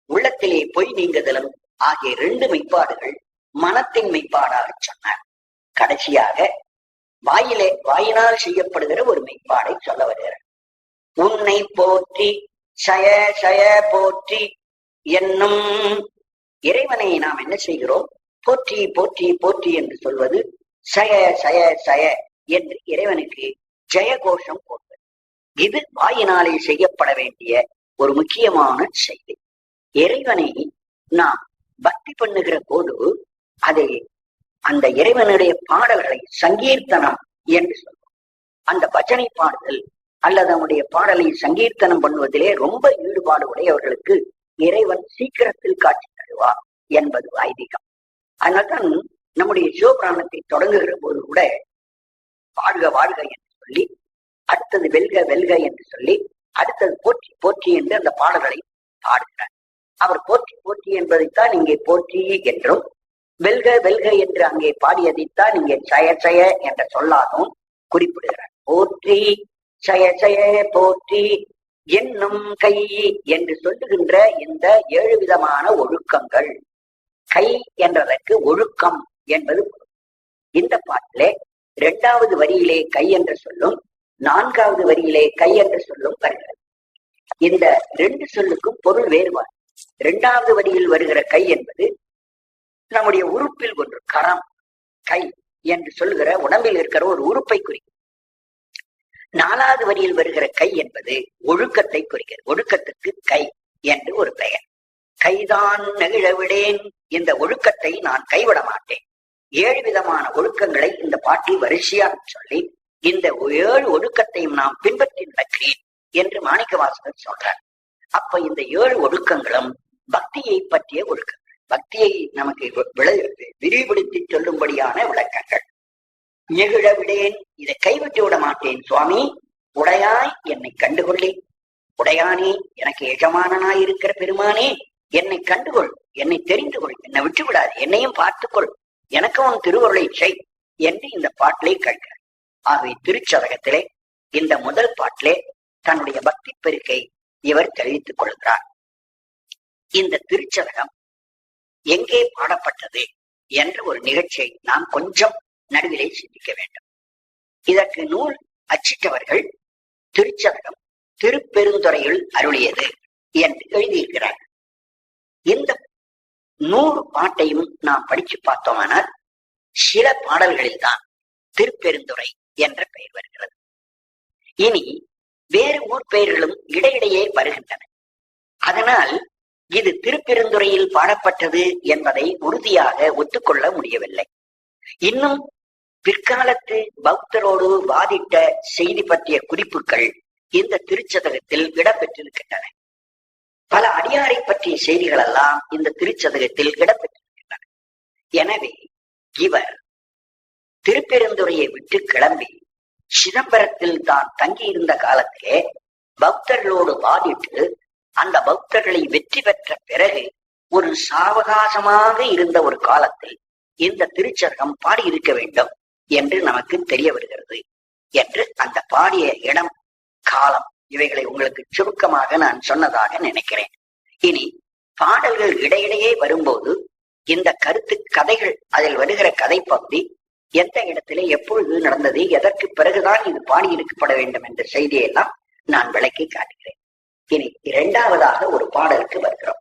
Speaker 1: உள்ளத்திலே பொய் நீங்குதலும் ஆகிய 2 மெய்ப்பாடுகள் மனத்தின் மெய்ப்பாடாக சொன்னார். கடைசியாக வாயினால் செய்யப்படுகிற ஒரு மெய்ப்பாடை சொல்ல வருகிறார். உன்னை போற்றி சய சய போற்றி என்னும் இறைவனை நாம் என்ன செய்கிறோம்? போற்றி போற்றி போற்றி என்று சொல்வது, சய சய சய என்று இறைவனுக்கு ஜெயகோஷம் போடுவது. இது வாயினாலே செய்யப்பட வேண்டிய ஒரு முக்கியமான செய்தி. இறைவனை நாம் பக்தி பண்ணுகிற போது அதை அந்த இறைவனுடைய பாடல்களை சங்கீர்த்தனம் என்று சொல்வோம். அந்த பஜனை பாடுதல் அல்லது அவனுடைய பாடலை சங்கீர்த்தனம் பண்ணுவதிலே ரொம்ப ஈடுபாடு உடையவர்களுக்கு இறைவன் சீக்கிரத்தில் காட்சி தருவார் என்பது ஐதீகம். அதனால்தான் நம்முடைய சிவபுராணத்தை தொடங்குகிற போது கூட வாழ்க வாழ்க என்று சொல்லி, அடுத்தது வெல்க வெல்க என்று சொல்லி, அடுத்தது போற்றி போற்றி என்று அந்த பாடல்களை பாடுகிறார். அவர் போற்றி போற்றி என்பதைத்தான் இங்கே போற்றி என்றும், வெல்க வெல்க என்று அங்கே பாடியதைத்தான் இங்கே சய சய என்ற சொல்லாகவும் குறிப்பிடுகிறார். போற்றி சய சய போற்றி என்னும் கை என்று சொல்லுகின்ற இந்த 7 விதமான ஒழுக்கங்கள். கை என்றதற்கு ஒழுக்கம் என்பது இந்த பாட்டிலே 2வது வரியிலே கை என்று சொல்லும், 4வது வரியிலே கை என்று சொல்லும் வருகிறது. இந்த 2 சொல்லுக்கும் பொருள் வேறுபாடு. 2வது வரியில் வருகிற கை என்பது நம்முடைய உறுப்பில் ஒன்று, கரம், கை என்று சொல்லுகிற உடம்பில் இருக்கிற ஒரு உறுப்பை குறிக்கும். 4வது வரியில் வருகிற கை என்பது ஒழுக்கத்தை குறிக்கிறது. ஒழுக்கத்துக்கு கை என்று ஒரு பெயர். கைதான் நெகிழவிடேன், இந்த ஒழுக்கத்தை நான் கைவிட மாட்டேன். 7 விதமான ஒழுக்கங்களை இந்த பாட்டில் வரிசையாக சொல்லி, இந்த 7 ஒழுக்கத்தையும் நாம் பின்பற்றி நடக்கிறேன் என்று மாணிக்கவாசகர் சொல்றார். அப்ப இந்த 7 ஒழுக்கங்களும் பக்தியை பற்றிய ஒழுக்கங்கள், பக்தியை நமக்கு விரிவுபடுத்தி சொல்லும்படியான விளக்கங்கள். நெகிழ விடேன், இதை கைவிட்டு விட மாட்டேன் சுவாமி. உடையாய் என்னை கண்டுகொள்ளி, உடையானே எனக்கு எஜமானனாய் இருக்கிற பெருமானே என்னை கண்டுகொள், என்னை தெரிந்து கொள், என்னை விட்டு விடாது, என்னையும் பார்த்துக்கொள், எனக்கு உன் திருவருளை செய் என்று இந்த பாட்டிலே கேட்கிறார். ஆகவே திருச்சதகத்திலே இந்த முதல் பாட்டிலே தன்னுடைய பக்தி பெருக்கை இவர் தெரிவித்துக் கொள்கிறார். இந்த திருச்சதகம் எங்கே பாடப்பட்டது என்ற ஒரு நிகழ்ச்சியை நாம் கொஞ்சம் நடுவிலே சிந்திக்க வேண்டும். இதற்கு நூல் அச்சிட்டவர்கள் திருச்சதகம் திருப்பெருந்துறையில் அருளியது என்று எழுதியிருக்கிறார். இந்த 100 பாட்டையும் நாம் படிச்சு பார்த்தோமானால் சில பாடல்களில் தான் திருப்பெருந்துறை என்ற பெயர் வருகிறது. இனி வேறு ஊர் பெயர்களும் இடையிடையே வருகின்றன. அதனால் இது திருப்பெருந்துறையில் பாடப்பட்டது என்பதை உறுதியாக ஒத்துக்கொள்ள முடியவில்லை. இன்னும் பிற்காலத்து பக்தரோடு வாதிட்ட செய்தி பற்றிய குறிப்புகள் இந்த திருச்சதகத்தில் இடம்பெற்றிருக்கின்றன. பல அடியாரை பற்றிய செய்திகள் எல்லாம் இந்த திருச்சதகத்தில் இடம்பெற்றிருக்கின்றன. எனவே இவர் திருப்பெருந்துறையை விட்டு கிளம்பி சிதம்பரத்தில் தான் தங்கியிருந்த காலத்திலே பக்தர்களோடு வாதிட்டு அந்த பக்தர்களை வெற்றி பெற்ற பிறகு ஒரு சாவகாசமாக இருந்த ஒரு காலத்தில் இந்த திருச்சதகம் பாடியிருக்க வேண்டும் என்று நமக்கு தெரிய வருகிறது என்று அந்த பாடிய இடம், காலம் இவைகளை உங்களுக்கு சுருக்கமாக நான் சொன்னதாக நினைக்கிறேன். இனி பாடல்கள் இடையிடையே வரும்போது இந்த கருத்து கதைகள், அதில் வருகிற கதை பகுதி எந்த இடத்திலே எப்பொழுது நடந்தது, எதற்கு பிறகுதான் இது பாடியிருக்கப்பட வேண்டும் என்ற செய்தியெல்லாம் நான் விளக்கி காட்டுகிறேன். இனி 2வது ஒரு பாடலுக்கு வருகிறோம்.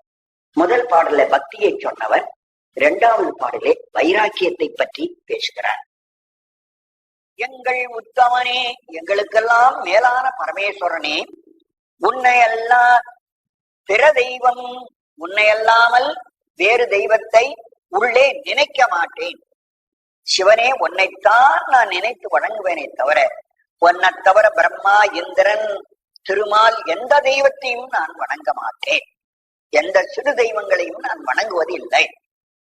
Speaker 1: முதல் பாடல பக்தியை சொன்னவர் 2வது பாடலே வைராக்கியத்தை பற்றி பேசுகிறார். எங்கள் உத்தமனே, எங்களுக்கெல்லாம் மேலான பரமேஸ்வரனே, உன்னை அல்லா பிற தெய்வம், உன்னை அல்லாமல் வேறு தெய்வத்தை உள்ளே நினைக்க மாட்டேன். சிவனே, உன்னைத்தான் நான் நினைத்து வணங்குவேனே தவிர உன்னை தவிர பிரம்மா, இந்திரன், திருமால் எந்த தெய்வத்தையும் நான் வணங்க மாட்டேன். எந்த சிறு தெய்வங்களையும் நான் வணங்குவது இல்லை.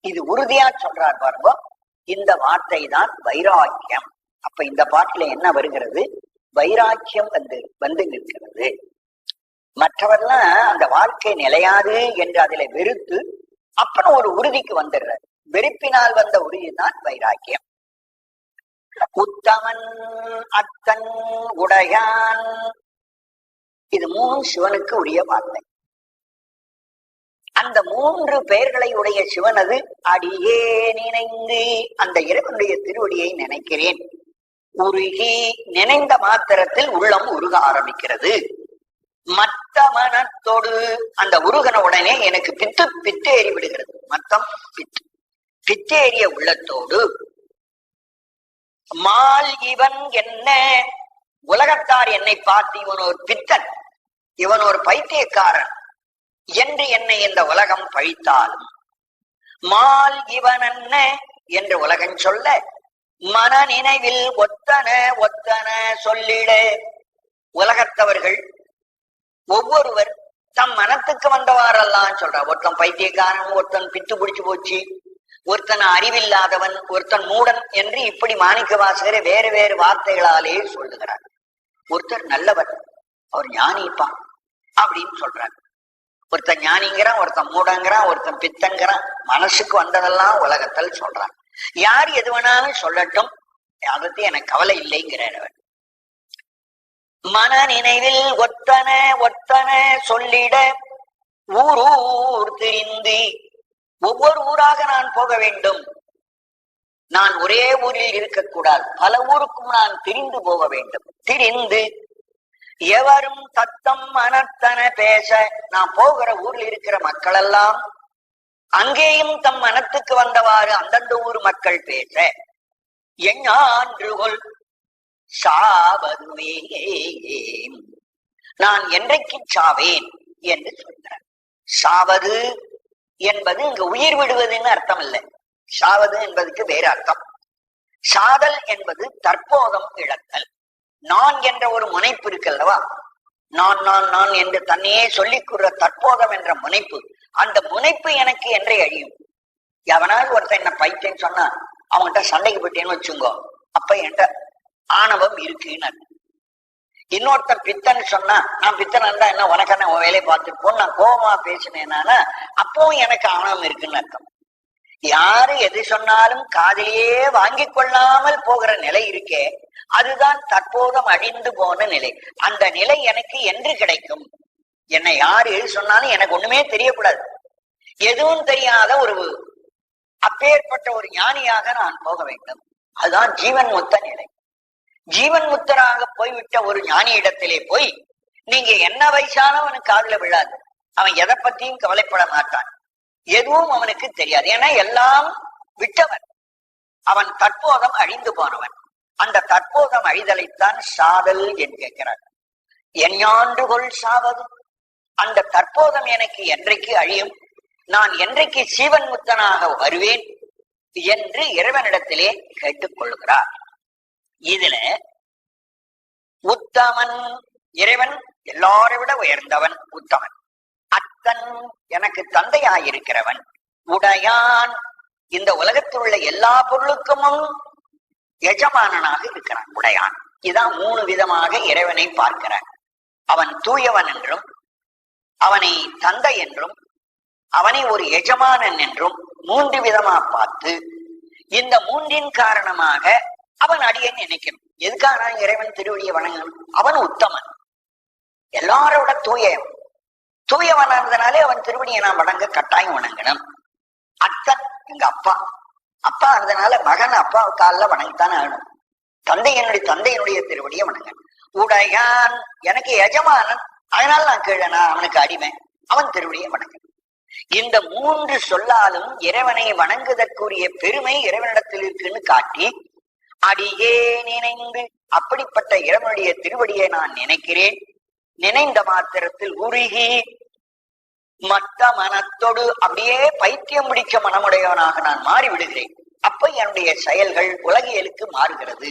Speaker 1: இது உறுதியா சொல்றார் பாருங்க. இந்த வார்த்தை தான் வைராக்கியம். அப்ப இந்த பாட்டில என்ன வருகிறது? வைராக்கியம் வந்து நிற்கிறது. மற்றவர்லாம் அந்த வாழ்க்கை நிலையாது என்று அதில வெறுத்து அப்புறம் ஒரு உறுதிக்கு வந்துடுறார். வெறுப்பினால் வந்த உறுதிதான் வைராக்கியம். உத்தமன், அத்தன், உடையான், இது 3 சிவனுக்கு உரிய வார்த்தை. அந்த 3 பெயர்களை உடைய சிவனது அடியே நினைந்து, அந்த இறைவனுடைய திருவடியை நினைக்கிறேன். உருகி, நினைந்த மாத்திரத்தில் உள்ளம் உருக ஆரம்பிக்கிறது. மத்த மனத்தோடு, அந்த உருகன உடனே எனக்கு பித்தேறி விடுகிறது. மத்தம் பித்தேறிய உள்ளத்தோடு மால் இவன் என்ன, உலகத்தார் என்னை பார்த்து இவன் ஒரு பித்தன், இவன் ஒரு பைத்தியக்காரன் என்று என்னை இந்த உலகம் பழித்தாலும், மால் இவன் என்ன என்று உலகம் சொல்ல, மன நினைவில் ஒத்தன ஒத்தன சொல்லிட. உலகத்தவர்கள் ஒவ்வொருவர் தம் மனத்துக்கு வந்தவாறெல்லாம் சொல்ற. ஒருத்தன் பைத்தியக்காரன், ஒருத்தன் பித்து பிடிச்சு போச்சு, ஒருத்தன் அறிவில்லாதவன், ஒருத்தன் மூடன் என்று இப்படி மாணிக்க வாசகரை வேறு வேறு வார்த்தைகளாலே சொல்லுகிறார். ஒருத்தர் நல்லவர், அவர் ஞானிப்பான் அப்படின்னு சொல்றார். ஒருத்தன் ஞானிங்கிறான், ஒருத்தன் மூடங்கிறான், ஒருத்தன் பித்தங்கிறான். மனசுக்கு வந்ததெல்லாம் உலகத்தில் சொல்றான். யார் எது வேணாலும் சொல்லட்டும், அதை எனக்கு கவலை இல்லைங்கிறவர். மன நினைவில் ஒத்தன ஒத்தன சொல்லிட ஊர் திரிந்து, ஒவ்வொரு ஊராக நான் போக வேண்டும். நான் ஒரே ஊரில் இருக்கக்கூடாது, பல ஊருக்கும் நான் திரிந்து போக வேண்டும். திரிந்து எவரும் தத்தம் மனத்தன பேச, நான் போகிற ஊரில் இருக்கிற மக்கள் எல்லாம் அங்கேயும் தம் மனத்துக்கு வந்தவாறு அந்தந்த ஊர் மக்கள் பேச, எஞ்ஞான்றுகொள் சாவதுவே, நான் என்றைக்கு சாவேன் என்று சொல்கிறார். சாவது என்பது இங்கு உயிர் விடுவதுன்னு அர்த்தம் இல்லை. சாவது என்பதுக்கு வேறு அர்த்தம். சாதல் என்பது தற்போதம் இழத்தல். நான் என்ற ஒரு முனைப்பு இருக்கல்லவா, நான் நான் நான் என்று தன்னையே சொல்லிக் கூற தற்போதம் என்ற முனைப்பு, அந்த முனைப்பு எனக்கு என்றே அழியும். எவனாவது ஒருத்தன் என்ன பைத்தேன்னு சொன்னா அவன்கிட்ட சண்டைக்கு போயிட்டேன்னு வச்சுங்கோ, அப்ப என்கிட்ட ஆணவம் இருக்குன்னு. இன்னொருத்தன் பித்தன்னு சொன்னா, நான் பித்தன் இருந்தா என்ன உனக்கு என்ன வேலையை பார்த்துட்டு போன்னு நான் கோபமா பேசினேன்னா அப்பவும் எனக்கு ஆணவம் இருக்குன்னு அர்த்தம். யாரு எது சொன்னாலும் காதிலேயே வாங்கி கொள்ளாமல் போகிற நிலை இருக்கே, அதுதான் தற்போதும் அழிந்து போன நிலை. அந்த நிலை எனக்கு என்று கிடைக்கும்? என்னை யார் எது சொன்னாலும் எனக்கு ஒண்ணுமே தெரியக்கூடாது, எதுவும் தெரியாத ஒரு அப்பேற்பட்ட ஒரு ஞானியாக நான் போக வேண்டும். அதுதான் ஜீவன் முத்த நிலை. ஜீவன் முத்தராக போய்விட்ட ஒரு ஞானி இடத்திலே போய் நீங்க என்ன வயசானவனுக்கு காதுல விழாது. அவன் எதை பத்தியும் கவலைப்பட மாட்டான், எதுவும் அவனுக்கு தெரியாது. ஏன்னா எல்லாம் விட்டவன், அவன் தற்போதம் அழிந்து போனவன். அந்த தற்போதம் அழிதலைத்தான் சாதல் என்று கேட்கிறார். எஞ்ஞாண்டுகொள் சாவது, அந்த தற்போதம் எனக்கு என்றைக்கு அழியும், நான் என்றைக்கு சீவன் முத்தனாக வருவேன் என்று இறைவனிடத்திலே கேட்டுக் கொள்கிறார். இதுல உத்தமன், இறைவன் எல்லாரை விட உயர்ந்தவன், உத்தமன். அத்தன், எனக்கு தந்தையாயிருக்கிறவன். உடையான், இந்த உலகத்தில் உள்ள எல்லா பொருளுக்கும் எஜமானனாக இருக்கிறான். உடையான். இதான் 3 விதமாக இறைவனை பார்க்கிறான். அவன் தூயவன் என்றும், அவனை தந்தை என்றும், அவனை ஒரு எஜமானன் என்றும் 3 விதமா பார்த்து, இந்த 3இன் காரணமாக அவன் அடியை நினைக்கணும். எதுக்காக நான் இறைவன் திருவடியை வணங்கணும்? அவன் உத்தமன், எல்லாரோட தூயவன். தூயவனானதுனாலே அவன் திருவடியை நான் வணங்க கட்டாயம் வணங்கணும். அத்தன், எங்க அப்பா. அப்பா இருந்தனால மகன் அப்பா காலில் வணங்கித்தானே ஆகணும். தந்தையினுடைய திருவடியை வணங்க. உடையான், எனக்கு எஜமானன், அதனால நான் கீழே, நான் அவனுக்கு அடிமை, அவன் திருவடியை வணங்க. இந்த 3 சொல்லாலும் இறைவனை வணங்குதற்குரிய பெருமை இறைவனிடத்தில் இருக்குன்னு காட்டி, அடியே நினைந்து, அப்படிப்பட்ட இறைவனுடைய திருவடியை நான் நினைக்கிறேன். நினைந்த மாத்திரத்தில் உருகி மற்ற மனத்தோடு அப்படியே பைத்தியம் பிடிக்க மனமுடையவனாக நான் மாறி விடுகிறேன். அப்ப என்னுடைய செயல்கள் உலகியலுக்கு மாறுகிறது.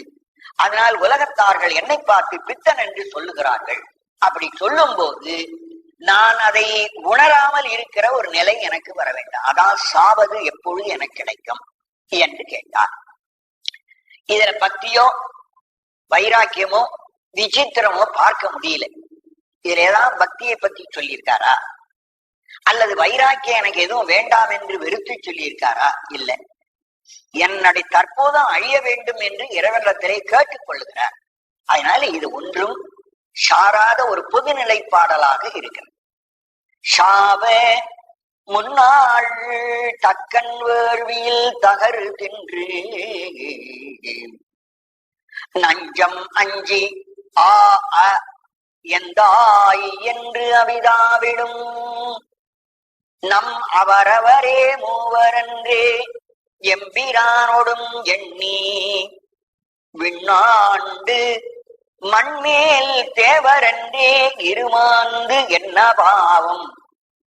Speaker 1: அதனால் உலகத்தார்கள் என்னை பார்த்து பித்தன் என்று சொல்லுகிறார்கள். அப்படி சொல்லும் போது நான் அதை உணராமல் இருக்கிற ஒரு நிலை எனக்கு வர வேண்டாம். அதான் சாவது எப்பொழுது எனக்கு கிடைக்கும் என்று கேட்டார். இதுல பக்தியோ வைராக்கியமோ விசித்திரமோ பார்க்க முடியல. இதுல ஏதாவது பக்தியை பத்தி சொல்லியிருக்காரா, அல்லது வைராக்கியம் எனக்கு எதுவும் வேண்டாம் என்று வெறுத்து சொல்லியிருக்காரா? இல்லை. என்னுடைய தற்போதும் அழிய வேண்டும் என்று இறைவனிடத்திலே கேட்டுக் கொள்ளுகிறார். அதனால இது ஒன்றும் சாராத ஒரு பொதுநிலை பாடலாக இருக்கிறது. சாவ முன்னாள் தக்கன் வேள்வியில் தகரு தின்று நஞ்சம் அஞ்சி ஆ எந்தாய் என்று அவிதாவிடும் நம் அவரவரே மூவரன்றே எம்பிரானோடும் எண்ணி விண்ணாண்டு மண்மேல் தேவரன்றே இருமாந்து என்ன பாவம்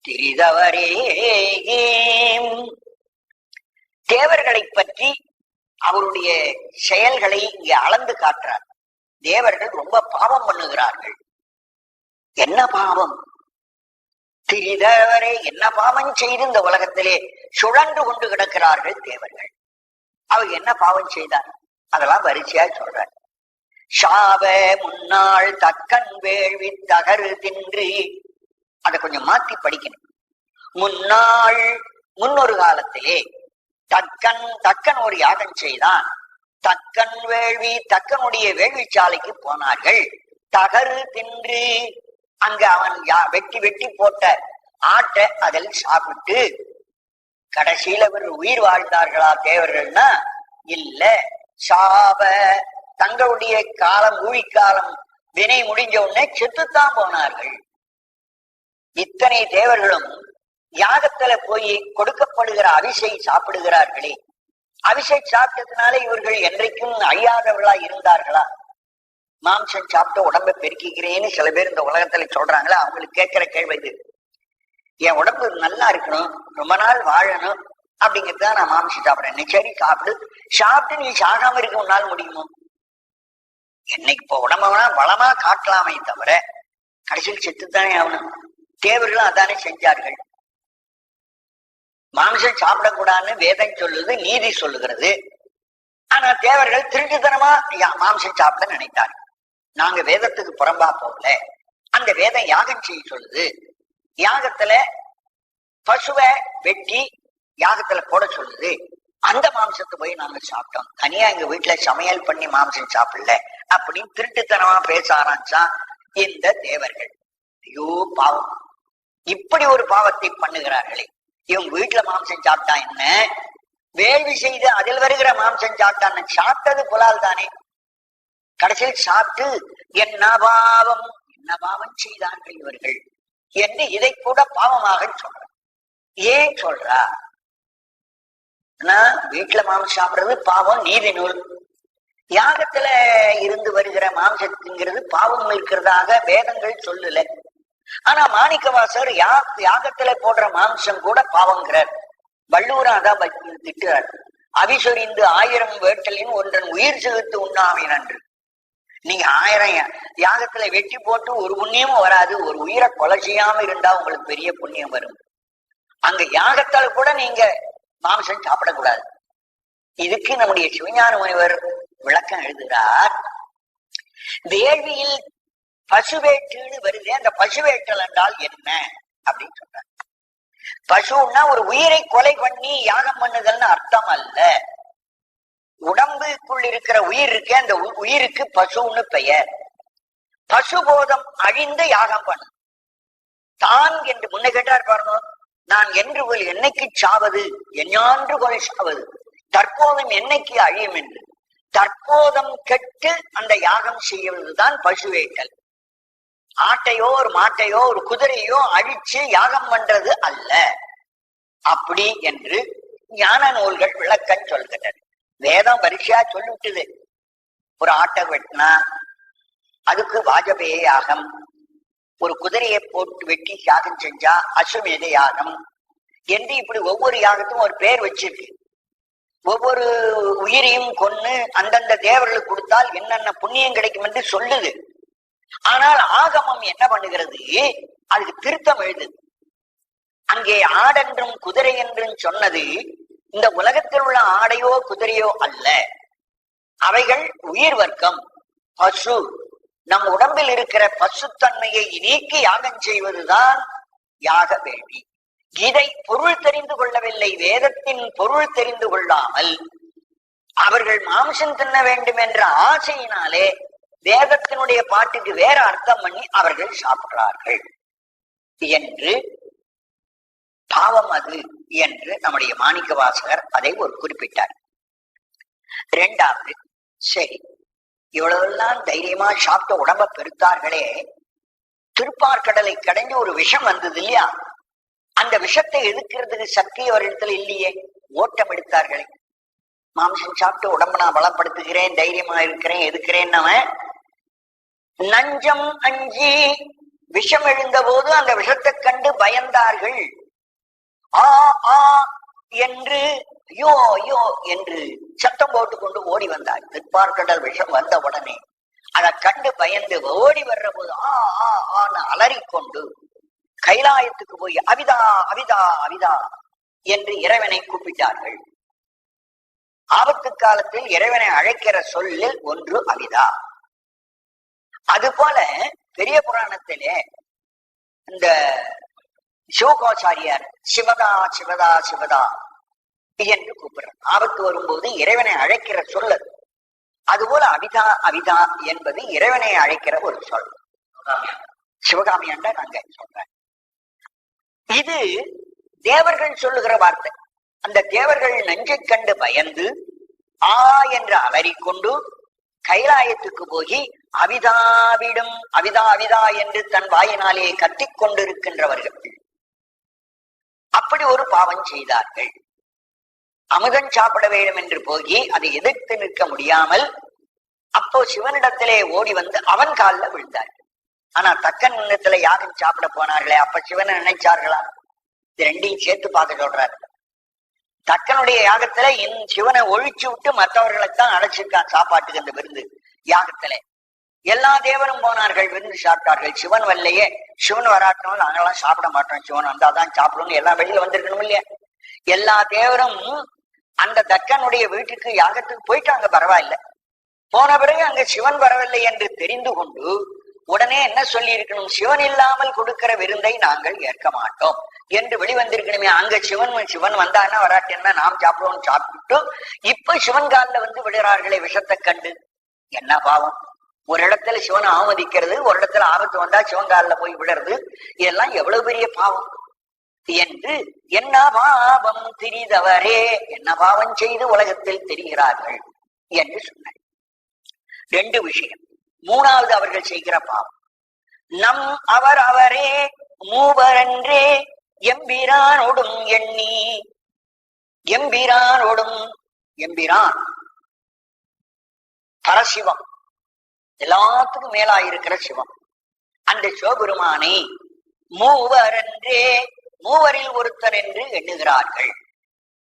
Speaker 1: திரிதவரே. தேவர்களை பற்றி அவருடைய செயல்களை இங்கே அளந்து காட்டுறார். தேவர்கள் ரொம்ப பாவம் பண்ணுகிறார்கள். என்ன பாவம்? திரிதவரே, என்ன பாவம் செய்து இந்த உலகத்திலே சுழன்று கொண்டு கிடக்கிறார்கள் தேவர்கள். அவர் என்ன பாவம் செய்தார்? அதெல்லாம் வரிசையா சொல்றார். சாவ முன்னாள் தக்கன் வேள்வி தகரு தின்று, அதை கொஞ்சம் மாத்தி படிக்கணும். முன்னாள், முன்னொரு காலத்திலே தக்கன் ஒரு யாகம் செய்தான். தக்கன் வேள்வி, தக்கனுடைய வேள்விச்சாலைக்கு போனார்கள். தகரு தின்று, அங்க அவன் வெட்டி போட்ட ஆட்டை அதில் சாப்பிட்டு கடைசியில ஒரு உயிர் வாழ்ந்தார்களா தேவர்கள்னா? இல்ல. சாவ, தங்களுடைய காலம் ஊழிக்காலம் வினை முடிஞ்ச உடனே செத்துத்தான் போனார்கள். இத்தனை தேவர்களும் யாகத்துல போய் கொடுக்கப்படுகிற அவிசை சாப்பிடுகிறார்களே, அவிசை சாப்பிட்டதுனால இவர்கள் என்றைக்கும் அழியாதவர்களா இருந்தார்களா? மாம்சம் சாப்பிட்டு உடம்பை பெருக்கிக்கிறேன்னு சில பேர் இந்த உலகத்துல சொல்றாங்களா, அவங்களுக்கு கேட்கிற கேள்வி இது. என் உடம்பு நல்லா இருக்கணும், ரொம்ப நாள் வாழணும் அப்படிங்கிறதுதான் நான் மாம்சம் சாப்பிடுறேன். சரி, சாப்பிட்டு நீ சாகாம இருக்க உன்னால் முடியுமோ? என்னைக்கு இப்போ உடம்புனா வளமா காட்டலாமே தவிர கடைசியில் செத்துத்தானே ஆகணும். தேவர்களும் அதானே செஞ்சார்கள். மாம்சம் சாப்பிடக்கூடாதுன்னு வேதம் சொல்லுது, நீதி சொல்லுகிறது. ஆனா தேவர்கள் திருட்டுத்தனமா மாம்சம் சாப்பிட நினைத்தார்கள். நாங்க வேதத்துக்கு புறம்பா போகல. அந்த வேதம் யாகம் செய்ய சொல்லுது. யாகத்துல பசுவை வெட்டி யாகத்துல போட சொல்லுது. அந்த மாம்சத்தை போய் நாங்க சாப்பிட்டோம், தனியா எங்க வீட்டுல சமையல் பண்ணி மாம்சம் சாப்பிடல அப்படின்னு திருட்டுத்தனமா பேச ஆரம்பிச்சா இந்த தேவர்கள். ஐயோ பாவம், இப்படி ஒரு பாவத்தை பண்ணுகிறார்களே, இவங்க வீட்டுல மாம்சம் சாப்பிட்டா என்ன, வேள்வி செய்து அதில் வருகிற மாம்சம் சாப்பிட்டான்னு, சாப்பிட்டது புலால் தானே, கடைசியில் சாப்பிட்டு என்ன பாவம் செய்தார்கள் இவர்கள் என்று இதை கூட பாவமாக சொல்ற. ஏன் சொல்றா? வீட்டுல மாம்சம் சாப்பிடுறது பாவம், நீதி நூல். யாகத்துல இருந்து வருகிற மாம்சத்துங்கிறது பாவம் இருக்கிறதாக வேதங்கள் சொல்லல. ஆனா மாணிக்கவாசர் யாகத்துல போடுற மாம்சம் கூட பாவங்கிறார். வள்ளுவரும் அதான் திட்டுறார். அவிசொரிந்து 1000 வேட்டலின் ஒன்றன் உயிர் செலுத்து உண்ணாவின் அன்று. நீங்க 1000 யாகத்துல வெட்டி போட்டு ஒரு புண்ணியமும் வராது, ஒரு உயிரை கொலை செய்யாம இருந்தா உங்களுக்கு பெரிய புண்ணியம் வரும். அங்க யாகத்தால கூட நீங்க மாம்சம் சாப்பிடக்கூடாது. இதுக்கு நம்முடைய சிவஞான முனிவர் விளக்கம் எழுதுகிறார். வேள்வியில் பசுவேட்டுன்னு வருது, அந்த பசுவேட்டல் என்றால் என்ன அப்படின்னு சொல்றார். பசுன்னா ஒரு உயிரை கொலை பண்ணி யாகம் பண்ணுதல்னு அர்த்தம் அல்ல. உடம்புக்குள் இருக்கிற உயிர் இருக்கு, அந்த உயிருக்கு பசுன்னு பெயர். பசுபோதம் அழிந்து யாகம் பண்ணு தான் என்று முன்ன கேட்டார் பாருங்க. நான் என்று என்னைக்கு சாவது, எஞ்ஞான்று கொலை சாவது, தற்போதும் என்னைக்கு அழியும் என்று. தற்போதம் கெட்டு அந்த யாகம் செய்வதுதான் பசுவேட்டல். ஆட்டையோ ஒரு மாட்டையோ ஒரு குதிரையோ அழிச்சு யாகம் பண்றது அல்ல. அப்படி என்று ஞான நூல்கள் விளக்கம் சொல்கின்றன. வேதம் பரிசையா சொல்லிவிட்டுது. ஒரு ஆட்டை வெட்டினா அதுக்கு வாஜபேய யாகம், ஒரு குதிரையை போட்டு வெட்டி யாகம் செஞ்சா அசுமேத யாகம் என்று இப்படி ஒவ்வொரு யாகத்தும் ஒரு பேர் வச்சிருக்கு. ஒவ்வொரு உயிரையும் கொன்னு அந்தந்த தேவர்களுக்கு கொடுத்தால் என்னென்ன புண்ணியம் கிடைக்கும் என்று சொல்லுது. ஆனால் ஆகமம் என்ன பண்ணுகிறது, அதுக்கு திருத்தம் எழுதுது. அங்கே ஆடென்றும் குதிரை என்றும் சொன்னது இந்த உலகத்தில் உள்ள ஆடையோ குதிரையோ அல்ல, அவைகள் உயிர் வர்க்கம், பசு. நம் உடம்பில் இருக்கிற பசுத்தன்மையை நீக்கி யாகம் செய்வதுதான் யாக வேள்வி. இதை பொருள் தெரிந்து கொள்ளவில்லை, வேதத்தின் பொருள் தெரிந்து கொள்ளாமல் அவர்கள் மாம்சம் தின்ன வேண்டும் என்ற ஆசையினாலே வேதத்தினுடைய பாட்டுக்கு வேற அர்த்தம் பண்ணி அவர்கள் சாப்பிடுறார்கள் என்று பாவம் அது என்று நம்முடைய மாணிக்க வாசகர் அதை ஒரு குறிப்பிட்டார். இரண்டாவது, சரி இவ்வளவெல்லாம் தைரியமா சாப்பிட்ட உடம்ப பெருத்தார்களே, திருப்பார்கடலை கடைஞ்சு ஒரு விஷம் வந்தது இல்லையா, அந்த விஷத்தை எதுக்கிறதுக்கு சக்தி அவரிடத்துல இல்லையே, ஓட்டம் எடுத்தார்களே. மாம்சம் சாப்பிட்டு உடம்ப நான் பலப்படுத்துகிறேன், தைரியமா இருக்கிறேன், எதுக்கிறேன். நஞ்சம் அஞ்சி விஷம் எழுந்த போது அந்த விஷத்தை கண்டு பயந்தார்கள். ஆ ஆ என்று ஐயோ ஐயோ என்று சத்தம் போட்டு கொண்டு ஓடி வந்தார். திருப்பார்கடல் விஷம் வந்த உடனே அதை கண்டு பயந்து ஓடி வர்ற போது ஆ ஆ ஆன்னு அலறிக்கொண்டு கைலாயத்துக்கு போய் அவிதா அவிதா அவிதா என்று இறைவனை கூப்பிட்டார்கள். ஆபத்து காலத்தில் இறைவனை அழைக்கிற சொல்லில் ஒன்று அவிதா. அதுபோல பெரிய புராணத்திலே இந்த சிவகோச்சாரியார் சிவதா சிவதா சிவதா என்று கூப்பிடுறார். ஆபத்து வரும்போது இறைவனை அழைக்கிற சொல் அது. அதுபோல அவிதா அவிதா என்பது இறைவனை அழைக்கிற ஒரு சொல். சிவகாமியாண்டா நாங்க சொல்றேன். இது தேவர்கள் சொல்லுகிற வார்த்தை. அந்த தேவர்கள் நஞ்சை கண்டு பயந்து ஆ என்று அலறிக்கொண்டு கைலாயத்துக்கு போய் அவிதாவிடும் அவிதா அவிதா என்று தன் வாயினாலே கத்திக் கொண்டிருக்கின்றவர்கள் அப்படி ஒரு பாவம் செய்தார்கள். அமுதன் சாப்பிட வேண்டும் என்று போய் அதை எதிர்த்து நிற்க முடியாமல் அப்போ சிவனிடத்திலே ஓடி வந்து அவன் காலில் விழுந்தார்கள். ஆனா தக்கன் நிலத்துல யாகம் சாப்பிட போனார்களே, அப்ப சிவனை நினைச்சார்களா? இது ரெண்டையும் சேர்த்து பார்க்க சொல்றாரு. தக்கனுடைய யாகத்துல சிவனை ஒழிச்சு விட்டு மற்றவர்களைத்தான் அழைச்சிருக்கான் சாப்பாட்டுக்கு. அந்த விருந்து யாகத்துல எல்லா தேவரும் போனார்கள், விருந்து சாப்பிட்டார்கள். சிவன் வரலையே, சிவன் வராட்டோம் நாங்கெல்லாம் சாப்பிட மாட்டோம், சிவன் வந்தாதான் சாப்பிடணும், எல்லாம் வெளியில வந்திருக்கணும் இல்லையா. எல்லா தேவரும் அந்த தக்கனுடைய வீட்டுக்கு யாகத்துக்கு போயிட்டாங்க, பரவாயில்ல. போன பிறகு அங்க சிவன் வரவில்லை என்று தெரிந்து கொண்டு உடனே என்ன சொல்லி இருக்கணும்? சிவன் இல்லாமல் கொடுக்கிற விருந்தை நாங்கள் ஏற்க மாட்டோம் என்று வெளிவந்திருக்கணுமே. அங்க சிவன் வந்தான்னா வராட்டேன்னா நாம் சாப்பிடுவோம். சாப்பிட்டு இப்ப சிவன் காலில் வந்து விடுறார்களே விஷத்தை கண்டு. என்ன பாவம்! ஒரு இடத்துல சிவனை அவமதிக்கிறது, ஒரு இடத்துல ஆபத்து வந்தா சிவன் காலில் போய் விடுறது, இதெல்லாம் எவ்வளவு பெரிய பாவம் என்று என்ன பாவம் திரிதவரே, என்ன பாவம் செய்து உலகத்தில் தெரிகிறார்கள் என்று சொன்னார். ரெண்டு விஷயம். மூணாவது அவர்கள் செய்கிற பாவம், நம் அவர் அவரே மூவரன்றே எம்பிரானோடும் எண்ணி. எம்பிரானோடும், எம்பிரான் பரசிவம், எல்லாத்துக்கும் மேலாயிருக்கிற சிவம். அந்த சிவபெருமானை மூவரன்றே, மூவரில் ஒருத்தர் என்று எண்ணுகிறார்கள்.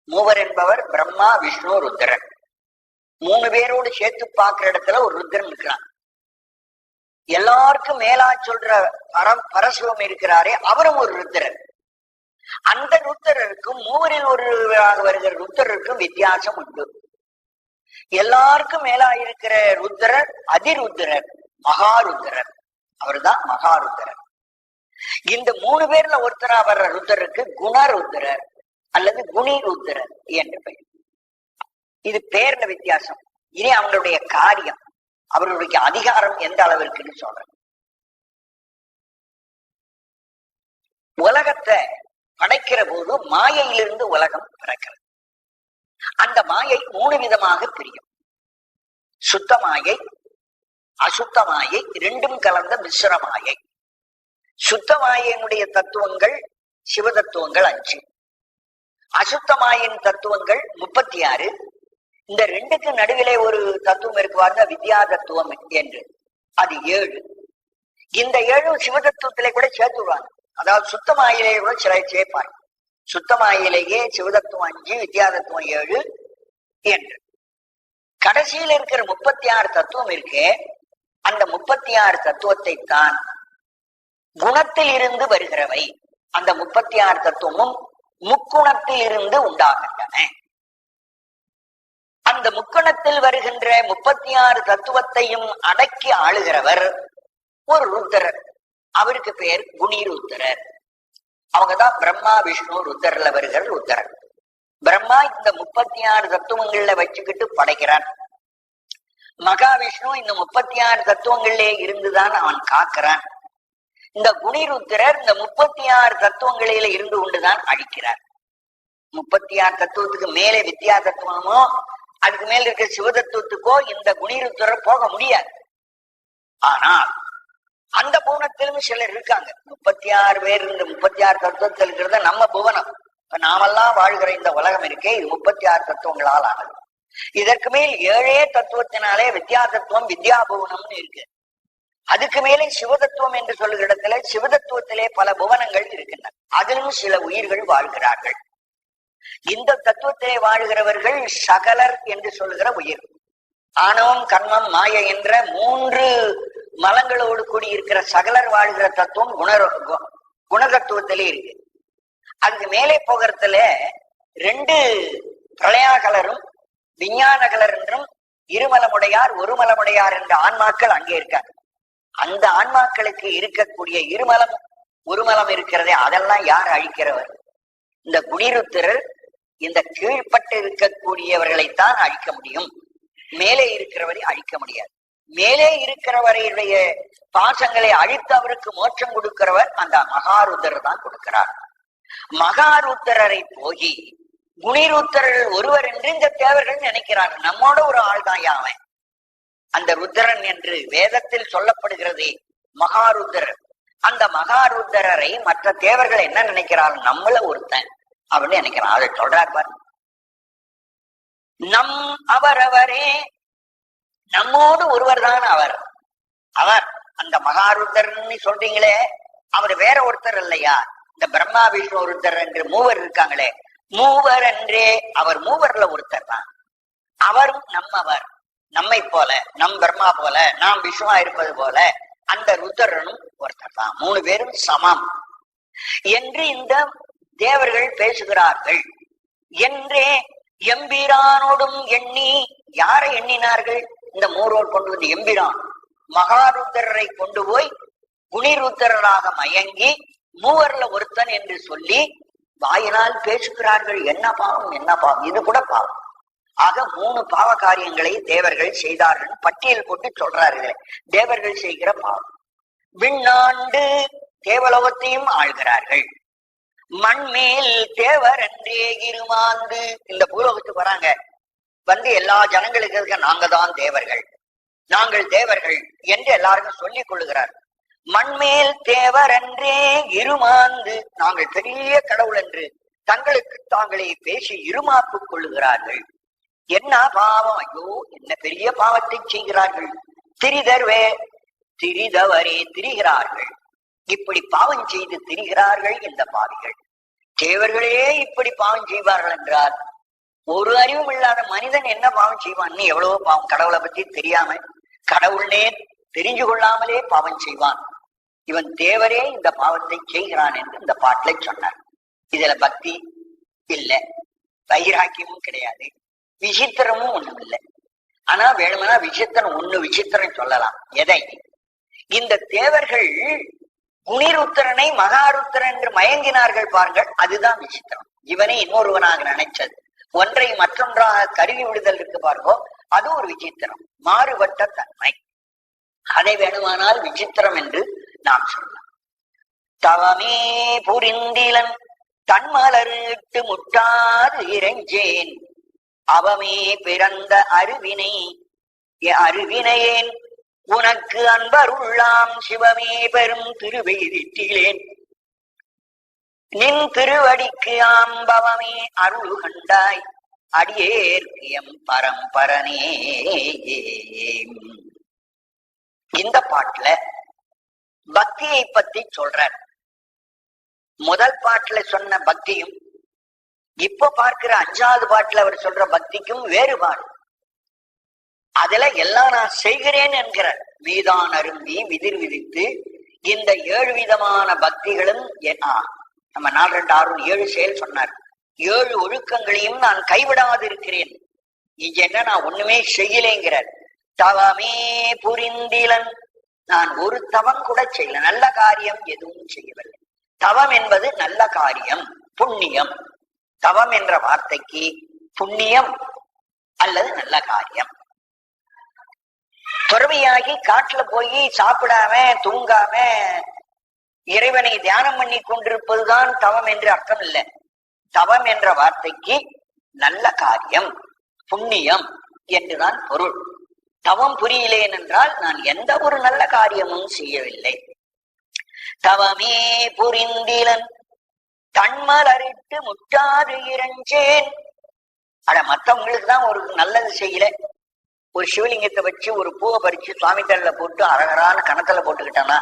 Speaker 1: மூவர் என்பவர் பிரம்மா, விஷ்ணு, ருத்ரன். மூணு பேரோடு சேர்த்து பார்க்கிற இடத்துல ஒரு ருத்ரன் இருக்கிறான். எல்லாருக்கும் மேலா சொல்ற பரசிவம் இருக்கிறாரே, அவரும் ஒரு ருத்ரன். அந்த ருத்ரருக்கும் மூவரில் ஒருவராக வருகிற ருத்ரருக்கும் வித்தியாசம் உண்டு. எல்லாருக்கும் மேலா இருக்கிற ருத்ரர் அதிருத்ரர், மகாருத்ரர். அவர்தான் மகாருத்ரர். இந்த மூணு பேர்ல ஒருத்தரா வர்ற ருத்ரருக்கு குணருத்ரர் அல்லது குணிருத்ரர் என்று பெயர். இது பேர்ல வித்தியாசம். இனி அவங்களுடைய காரியம், அவர்களுடைய அதிகாரம் எந்த அளவிற்குன்னு சொல்றேன். உலகத்தை படைக்கிற போது மாயையிலிருந்து உலகம் பிறக்கிறது. அந்த மாயை மூணு விதமாக பிரியும். சுத்த மாயை, அசுத்த மாயை, ரெண்டும் கலந்த மிஸ்ர மாயை. சுத்த மாயினுடைய தத்துவங்கள் சிவ தத்துவங்கள் 5, அசுத்த மாயின் தத்துவங்கள் 36. இந்த ரெண்டுக்கு நடுவிலே ஒரு தத்துவம் இருக்குவாங்க, வித்யா தத்துவம் என்று, அது 7. இந்த 7 சிவ தத்துவத்திலே கூட சேர்த்துடுவாங்க. அதாவது சுத்த மாயிலே கூட சில சேர்ப்பாங்க. சுத்த மாயிலேயே சிவதத்துவம் 5, வித்யா தத்துவம் 7 என்று. கடைசியில் இருக்கிற 36 தத்துவம் இருக்கே, அந்த 36 தத்துவத்தை தான் குணத்தில் இருந்து வருகிறவை. அந்த 36 தத்துவமும் முக்குணத்தில் இருந்து உண்டாகின்றன. அந்த முக்குணத்தில் வருகின்ற 36 தத்துவத்தையும் அடக்கி ஆளுகிறவர் ஒரு ருத்ரர். அவருக்கு பேர் குணிருத்ரர். அவங்கதான் பிரம்மா, விஷ்ணு, ருத்ரர்ல வருகிற ருத்ரர். பிரம்மா இந்த 36 தத்துவங்கள்ல வச்சுக்கிட்டு படைக்கிறான். மகாவிஷ்ணு இந்த 36 தத்துவங்களிலே இருந்துதான் அவன் காக்கிறான். இந்த குணிருத்திரர் இந்த 36 தத்துவங்களில இருந்து கொண்டுதான் அழிக்கிறார். 36 தத்துவத்துக்கு மேலே வித்யா தத்துவமோ அதுக்கு மேல இருக்க சிவதத்துவத்துக்கோ இந்த குணிருத்திரர் போக முடியாது. ஆனால் அந்த புவனத்திலும் சிலர் இருக்காங்க. 36 பேர் இந்த 36 தத்துவத்தில் இருக்கிறத நம்ம புவனம், இப்ப நாமெல்லாம் வாழ்கிற இந்த உலகம் இருக்கே, இது 36 தத்துவங்களால் ஆனது. இதற்கு மேல் 7 தத்துவத்தினாலே வித்யா தத்துவம் வித்யா புவனம்னு இருக்கு. அதுக்கு மேலே சிவதத்துவம் என்று சொல்லுகிற இடத்துல சிவதத்துவத்திலே பல புவனங்கள் இருக்கின்றன. அதிலும் சில உயிர்கள் வாழ்கிறார்கள். இந்த தத்துவத்திலே வாழ்கிறவர்கள் சகலர் என்று சொல்லுகிற உயிர். ஆணவம், கர்மம், மாயை என்ற 3 மலங்களோடு கூடி இருக்கிற சகலர் வாழ்கிற தத்துவம் குணதத்துவத்திலே இருக்கு. அதுக்கு மேலே போகிறதுல 2 பிரளயாகலரும் விஞ்ஞானகலர் என்றும் இருமலமுடையார் ஒருமலமுடையார் என்ற ஆன்மாக்கள் அங்கே இருக்காங்க. அந்த ஆன்மாக்களுக்கு இருக்கக்கூடிய இருமலம் ஒருமலம் இருக்கிறதே, அதெல்லாம் யார் அழிக்கிறவர்? இந்த குணிருத்திரர் இந்த கீழ்பட்டு இருக்கக்கூடியவர்களைத்தான் அழிக்க முடியும். மேலே இருக்கிறவரை அழிக்க முடியாது. மேலே இருக்கிறவரையுடைய பாசங்களை அழித்து அவருக்கு மோட்சம் கொடுக்கிறவர் அந்த மகாருத்தர் தான் கொடுக்கிறார். மகாருத்தரரை போய் குணிருத்தரர் ஒருவர் என்று இந்த தேவர்கள் நினைக்கிறார். நம்மோட ஒரு ஆள் தான் யாவன் அந்த ருத்ரன் என்று வேதத்தில் சொல்லப்படுகிறதே மகாருத்ரர். அந்த மகாருத்ரரை மற்ற தேவர்கள் என்ன நினைக்கிறார்? நம்மள ஒருத்தன் அப்படின்னு நினைக்கிறான். அதை சொல்றார் பாரு, நம் அவரவரே, நம்மோடு ஒருவர் தான் அவர். அவர் அந்த மகாருத்ரன்னு சொல்றீங்களே, அவர் வேற ஒருத்தர் இல்லையா? இந்த பிரம்மா, விஷ்ணு, ஒருத்தர் என்று 3 இருக்காங்களே, 3 என்றே அவர் 3ல ஒருத்தர் தான். அவரும் நம்மவர், நம்மை போல, நம் பிரம்மா போல, நாம் விஷ்ணுவா இருப்பது போல அந்த ருத்ரனும் ஒருத்தர் தான். 3 பேரும் சமம் என்று இந்த தேவர்கள் பேசுகிறார்கள் என்றே எம்பிரானோடும் எண்ணி. யாரை எண்ணினார்கள்? இந்த 3 கொண்டு வந்து எம்பிரான், மகாருத்ரரை கொண்டு போய் குணிருத்திரராக மயங்கி மூவர்ல ஒருத்தன் என்று சொல்லி வாயினால் பேசுகிறார்கள். என்ன பாவம், என்ன பாவம், இது கூட பாவம். ஆக 3 பாவ காரியங்களை தேவர்கள் செய்தார்கள் பட்டியல் போட்டு சொல்றார்கள். தேவர்கள் செய்கிற பாவம்: விண்ணாண்டு தேவலோகத்தையும் ஆள்கிறார்கள், மண்மேல் தேவர் என்றே இருமாந்து இந்த பூலோகத்துக்கு வராங்க, வந்து எல்லா ஜனங்களுக்கு இருக்க நாங்க தான் தேவர்கள், நாங்கள் தேவர்கள் என்று எல்லாருக்கும் சொல்லிக் கொள்ளுகிறார்கள். மண்மேல் தேவர் என்றே இருமாந்து நாங்கள் பெரிய கடவுள் என்று தங்களுக்கு தாங்களே பேசி இருமாப்புக் கொள்ளுகிறார்கள். என்ன பாவம், ஐயோ என்ன பெரிய பாவத்தை செய்கிறார்கள். திரிதவரே திரிகிறார்கள். இப்படி பாவம் செய்து திரிகிறார்கள் இந்த பாவிகள். தேவர்களே இப்படி பாவம் செய்வார்கள் என்றால் ஒரு அறிவும் இல்லாத மனிதன் என்ன பாவம் செய்வான்? எவ்வளவோ பாவம், கடவுளை பத்தி தெரியாம கடவுள்னே தெரிஞ்சு கொள்ளாமலே பாவம் செய்வான். இவன் தேவரே இந்த பாவத்தை செய்கிறான் என்று இந்த பாட்டுல சொன்னார். இதுல பக்தி இல்ல, வைராக்கியமும் கிடையாது, விசித்திரமும் ஒண்ணும் இல்லை. ஆனா வேணும்னா விசித்திரம் சொல்லலாம். எதை? இந்த தேவர்கள் குணிருத்திரனை மகாருத்திரன் என்று மயங்கினார்கள் பாருங்கள், அதுதான் விசித்திரம். இவனை இன்னொருவனாக நினைச்சது, ஒன்றை மற்றொன்றாக கருவி விடுதல் இருக்கு பாருங்கோ, அது ஒரு விசித்திரம், மாறுபட்ட தன்மை. அதை வேணுமானால் விசித்திரம் என்று நாம் சொல்லலாம். தவமே புரிந்திலன் தன்மலரிட்டு முட்டாது இறைஞ்சேன், அவமே பிறந்த அருவினையேன் உனக்கு அன்பருள்ளாம் சிவமே பெரும் திருவெய்திட்டிலேன், நின் திருவடிக்கு ஆம்பவமே அருள் கண்டாய் அடியேற்கியம் பரம்பரனே. இந்த பாட்டுல பக்தியை பத்தி சொல்றார். முதல் பாட்டுல சொன்ன பக்தியும் இப்ப பார்க்கிற 5வது பாட்டுல அவர் சொல்ற பக்திக்கும் வேறுபாடு. அதுல எல்லாம் நான் செய்கிறேன் என்கிறார். மீதான் அருந்தி விதிர் விதித்து இந்த 7 விதமான பக்திகளும் நம்ம 4, 2, 6, 7 செயல் சொன்னார். 7 ஒழுக்கங்களையும் நான் கைவிடாது இருக்கிறேன். இங்க என்ன நான் ஒண்ணுமே செய்யலேங்கிறார். தவமே புரிந்திலன், நான் ஒரு தவம் கூட செய்யல, நல்ல காரியம் எதுவும் செய்யவில்லை. தவம் என்பது நல்ல காரியம், புண்ணியம். தவம் என்ற வார்த்தைக்கு புண்ணியம் அல்லது நல்ல காரியம். துறவியாகி காட்டுல போய் சாப்பிடாம தூங்காம இறைவனை தியானம் பண்ணி கொண்டிருப்பதுதான் தவம் என்று அர்த்தம் இல்லை. தவம் என்ற வார்த்தைக்கு நல்ல காரியம், புண்ணியம் என்றுதான் பொருள். தவம் புரியலேன் என்றால் நான் எந்த ஒரு நல்ல காரியமும் செய்யவில்லை. தவமே புரிந்திலன் தன்மலரிட்டு முட்டாது இறைஞ்சேன். மற்றவங்களுக்கு தான் ஒரு நல்லது செய்யல. ஒரு சிவலிங்கத்தை வச்சு ஒரு பூவை பறிச்சு சுவாமி தள்ள போட்டு அரகரான கணத்துல போட்டுக்கிட்டானா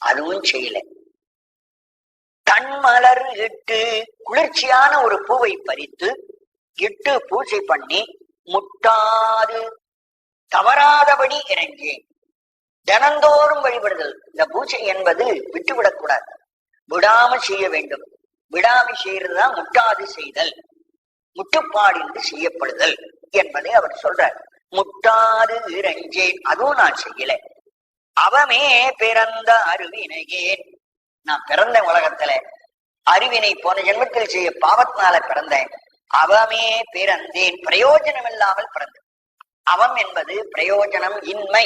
Speaker 1: அதுவும் செய்யல. தன்மலர் இட்டு குளிர்ச்சியான ஒரு பூவை பறித்து இட்டு பூஜை பண்ணி முட்டாது தவறாதபடி இறங்கேன். தினந்தோறும் வழிபடுதல். இந்த பூஜை என்பது விட்டுவிடக்கூடாது, விடாம செய்ய வேண்டும். விடாம செய்யறதுதான் முட்டாது செய்தல், முட்டுப்பாடு என்று செய்யப்படுதல் என்பதை அவர் சொல்றார். முட்டாது இறைஞ்சேன், அதுவும் நான் செய்யல. அவமே பிறந்த அருவினையேன், நான் பிறந்த உலகத்துல அறிவினை போன ஜென்மத்தில் செய்ய பாவத்தினால பிறந்தேன். அவமே பிறந்தேன், பிரயோஜனம் இல்லாமல் பிறந்தேன். அவம் என்பது பிரயோஜனம் இன்மை,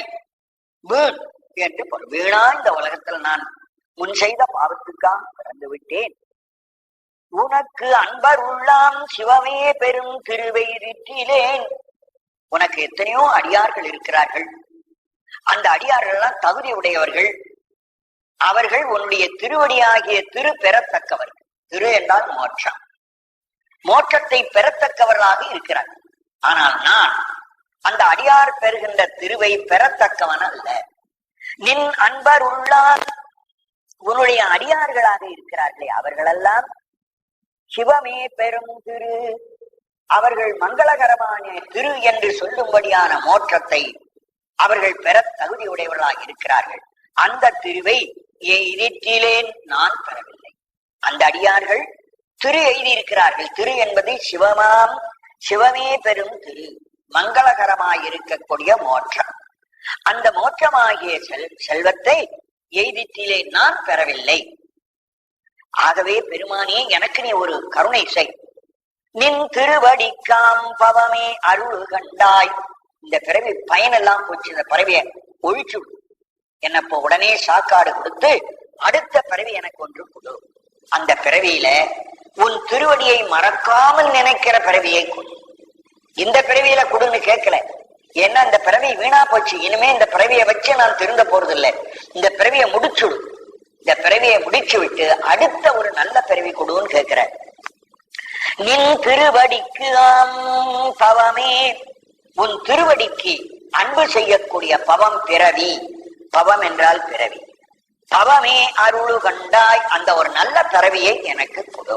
Speaker 1: வீண் என்று பொருள். வீணா இந்த உலகத்துல நான் முன் செய்த பாவத்துக்காக பிறந்து விட்டேன். உனக்கு அன்பர் உள்ளாம் சிவமே பெரும் திருவெய்திட்டிலேன். உனக்கு எத்தனையோ அடியார்கள் இருக்கிறார்கள். அந்த அடியார்கள் எல்லாம் தகுதி உடையவர்கள். அவர்கள் உன்னுடைய திருவடியாகிய திரு பெறத்தக்கவர்கள். திரு என்றால் மோட்சம், மோட்சத்தை பெறத்தக்கவர்களாக இருக்கிறார்கள். ஆனால் நான் அந்த அடியார் பெறுகின்ற திருவை பெறத்தக்கவன் அல்ல. நின் அன்பர் உள்ளார் உன்னுடைய அடியார்களாக இருக்கிறார்களே அவர்களெல்லாம் சிவமே பெரும் திரு, அவர்கள் மங்களகரமான திரு என்று சொல்லும்படியான மோட்சத்தை அவர்கள் பெற தகுதி உடையவர்களாக இருக்கிறார்கள். அந்த திருவை எய்திட்டிலேன், நான் பெறவில்லை. அந்த அடியார்கள் திரு எழுதியிருக்கிறார்கள். திரு என்பது சிவமாம், சிவமே பெரும் திரு, மங்களகரமாய் இருக்கக்கூடிய மோட்சம். அந்த மோட்சமாகிய செல்வத்தை எய்திட்டிலே நான் பெறவில்லை. ஆகவே பெருமானே, எனக்கு நீ ஒரு கருணை செய். நின் திருவடிக்காம் பவமே அருள் கண்டாய். இந்த பிறவி பயனெல்லாம் போச்சு, இந்த பிறவியை ஒழிச்சு என்னப்போ உடனே சாக்காடு கொடுத்து அடுத்த பிறவி எனக்கு ஒன்று கொடு. அந்த பிறவியில உன் திருவடியை மறக்காமல் நினைக்கிற பிறவியை கொடு. இந்த பிறவியில கொடுன்னு கேட்கல. ஏன்னா இந்த பிறவி வீணா போச்சு. இனிமே இந்த பிறவியை வச்சு நான் திருந்த போறது இல்லை. இந்த பிறவியை முடிச்சுடு. இந்த பிறவியை முடிச்சு விட்டு அடுத்த ஒரு நல்ல பிறவி கொடுன்னு கேட்கிற. நின் திருவடிக்கு பவமே, உன் திருவடிக்கு அன்பு செய்யக்கூடிய பவம் பிறவி. பவம் என்றால் பிறவி. பவமே அருளு கண்டாய், அந்த ஒரு நல்ல பிறவியை எனக்கு கொடு.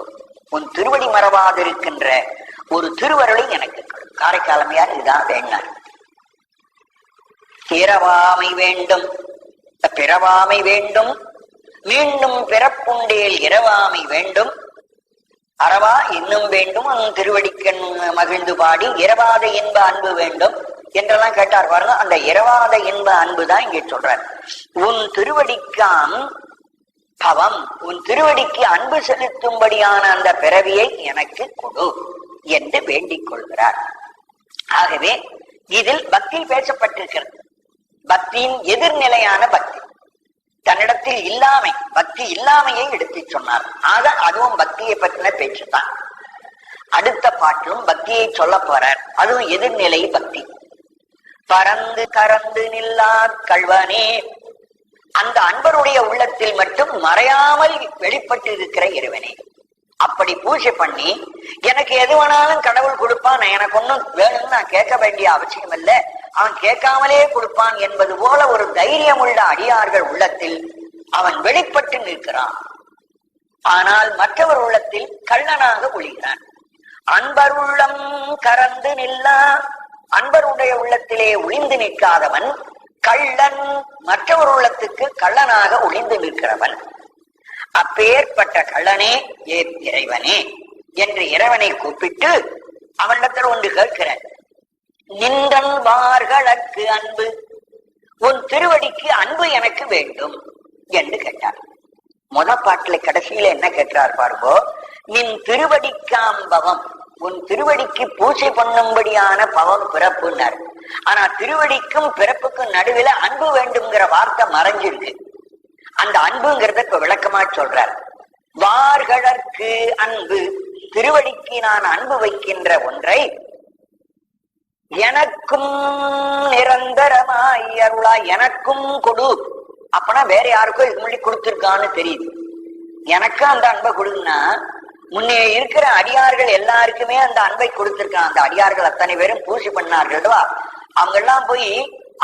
Speaker 1: உன் திருவடி மறவாதிருக்கின்ற ஒரு திருவருளை எனக்கு கொடு. காரைக்காலமையார் இதுதான் வேண்டாம். பிறவாமை வேண்டும், பிறவாமை வேண்டும், மீண்டும் பிறப்புண்டேல் இரவாமை வேண்டும், அறவா இன்னும் வேண்டும், உன் திருவடிக்கண் மகிழ்ந்து பாடி இரவாத இன்ப அன்பு வேண்டும் என்றெல்லாம் கேட்டார் பாருங்க. அந்த இரவாத இன்ப அன்பு தான் இங்கே சொல்றார். உன் திருவடிக்காம் பவம், உன் திருவடிக்கு அன்பு செலுத்தும்படியான அந்த பிறவியை எனக்கு கொடு என்று வேண்டிக் கொள்கிறார். ஆகவே இதில் பக்தி பேசப்பட்டிருக்கிறது. பக்தியின் எதிர்நிலையான பக்தி, தன்னிடத்தில் இல்லாமை, பக்தி இல்லாமையை எடுத்து சொன்னார். ஆக அதுவும் பக்தியை பற்றின பேச்சுதான். அடுத்த பாட்டிலும் பக்தியை சொல்ல போறார். அதுவும் எதிர்நிலை பக்தி. பறந்து கறந்து நில்லார் கள்வனே, அந்த அன்பருடைய உள்ளத்தில் மட்டும் மறையாமல் வெளிப்பட்டு இருக்கிற இறைவனே. அப்படி பூஜை பண்ணி எனக்கு எது வேணாலும் கடவுள் கொடுப்பான், எனக்கு ஒன்னும் வேணும்னு நான் கேட்க வேண்டிய அவசியம் இல்லை, அவன் கேட்காமலே கொடுப்பான் என்பது போல ஒரு தைரியம் உள்ள அடியார்கள் உள்ளத்தில் அவன் வெளிப்பட்டு நிற்கிறான். ஆனால் மற்றவர் உள்ளத்தில் கள்ளனாக ஒளிகிறான். அன்பர் உள்ளம் கறந்து நில்லா, அன்பருடைய உள்ளத்திலே ஒளிந்து நிற்காதவன் கள்ளன், மற்றவர் உள்ளத்துக்கு கள்ளனாக ஒளிந்து நிற்கிறவன். அப்பேற்பட்ட கள்ளனே ஏ இறைவனே என்று இறைவனை கூப்பிட்டு அவனிடத்தில் ஒன்று கேட்கிறான். நின்றன் வார்களுக்கு அன்பு, உன் திருவடிக்கு அன்பு எனக்கு வேண்டும் என்று கேட்டார். பாட்டுல கடைசியில என்ன கேட்டார் பாருங்கோ. நின் திருவடிக்காம் பவம், உன் திருவடிக்கு பூஜை பண்ணும்படியான பவம் பிறப்புன்னார். ஆனா திருவடிக்கும் பிறப்புக்கும் நடுவில் அன்பு வேண்டும்ங்கிற வார்த்தை மறைஞ்சிருக்கு. அந்த அன்புங்கிறத இப்ப விளக்கமா சொல்றார். வார்களுக்கு அன்பு, திருவடிக்கு நான் அன்பு வைக்கின்ற ஒன்றை எனக்கும் நிரந்தரமாய் அருளாய் எனக்கும் கொடு. அப்பனா வேற யாருக்கும் இது முன்னாடி கொடுத்திருக்கான்னு தெரியுது. எனக்கும் அந்த அன்பை கொடுன்னா முன்னே இருக்கிற அடியார்கள் எல்லாருக்குமே அந்த அன்பை கொடுத்திருக்கான். அந்த அடியார்கள் அத்தனை பேரும் பூஜை பண்ணார்கள். அவங்க எல்லாம் போய்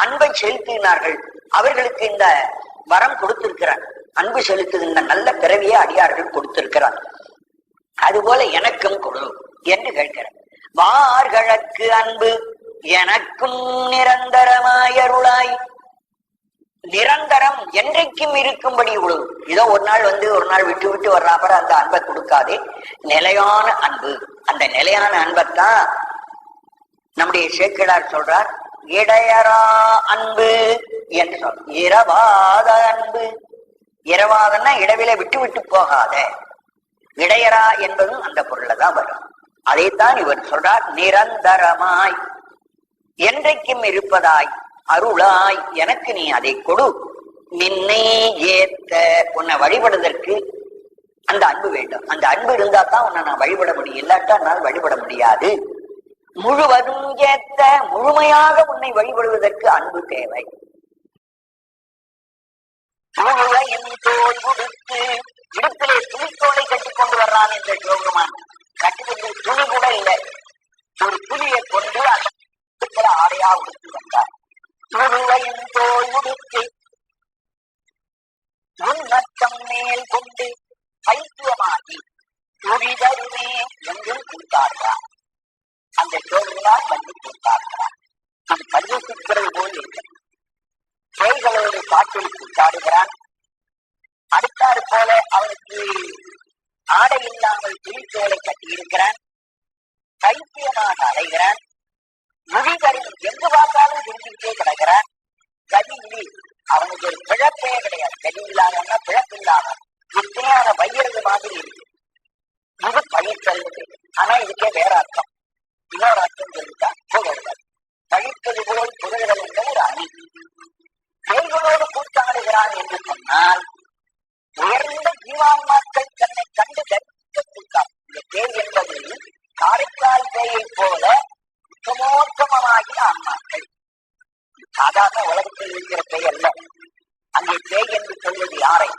Speaker 1: அன்பை செலுத்தினார்கள். அவர்களுக்கு இந்த வரம் கொடுத்திருக்கிறார். அன்பு செலுத்துகின்ற நல்ல பிறவியை அடியார்கள் கொடுத்திருக்கிறார். அதுபோல எனக்கும் கொடு என்று கேட்கிறார். வார்களுக்கு அன்பு எனக்கும் நிரந்தரமாய் அருளாய், நிரந்தரம் என்றைக்கும் இருக்கும்படி கொடு. இதோ ஒரு நாள் வந்து ஒரு நாள் விட்டு விட்டு வர்றாப்பற அந்த அன்பை கொடுக்காதே, நிலையான அன்பு. அந்த நிலையான அன்பைத்தான் நம்முடைய சேக்கிழார் சொல்றார். இடையரா அன்பு என்று சொல், இரவாத அன்பு. இரவாதன்னா இடவில விட்டு விட்டு போகாத. இடையரா என்பதும் அந்த பொருள்ல தான் வரும். அதைத்தான் இவர் சொல்றார். நிரந்தரமாய் என்றைக்கும் இருப்பதாய் அருளாய் எனக்கு நீ அதை கொடு. நின்னை ஏத்த, உன்னை வழிபடுவதற்கு அந்த அன்பு வேண்டும். அந்த அன்பு இருந்தா தான் உன்னை நான் வழிபட முடியும், இல்லாட்டா நான் வழிபட முடியாது. முழுவதும் ஏத்த, முழுமையாக உன்னை வழிபடுவதற்கு அன்பு தேவை. தோல் கொடுத்து இடுப்பிலே துணித்தோலை கட்டி கொண்டு வர்றான் என்ற சிவபெருமான். கட்டிக்கொண்டு துணி கூட இல்லை, ஒரு துணியை கொண்டு அந்த ஆடையா உடுத்தி வந்தார். உருளையின் தோல் உடுத்து உன்னத்தம் மேல் கொண்டு பைத்தியமாகி துரிதருமே என்றும் கூட்டாடுறார். அந்த சோழர்களால் வந்து கூட்டாடுகிறார். அது பரிவசிக்கிறது போல் இருக்கிறது. பேய்களோடு காட்டில் கூட்டாடுகிறான். அடுத்தாறு போல அவனுக்கு ஆடை இல்லாமல் துணித்தோலை கட்டி இருக்கிறான். பைத்தியமாக அலைகிறான். முடிதறில் எங்கு பார்த்தாலும் திரும்பிக்கிட்டே கிடக்கிறான். கதி இல்லை, அவனுக்கு ஒரு பிழப்பே கிடையாது. கதி இல்லாதவன்னா பிழப்பு இல்லாதவன். இப்படியான வையறது மாதிரி இருக்கு. இது பழித்தல். ஆனா இதுக்கே வேற அர்த்தம், இன்னொரு அர்த்தம் சொல்லிட்டா புகழ்தல். பழித்தது போல் புகழ்தல் என்ற ஒரு அணி. பேய்களோடு கூட்டாடுகிறான் என்று சொன்னால் உயர்ந்த ஜீவான்மாக்கள் தன்னை கண்டு தரிசிக்க கூட்டான். இந்த பேய் என்பது காரைக்கால் பேயை போல உத்தமோத்தமமாகிய ஆன்மாக்கள். சாதாரண உலகத்தில் இருக்கிற பேய் அல்ல. அங்கே பேய் என்று சொல்வது யாரை?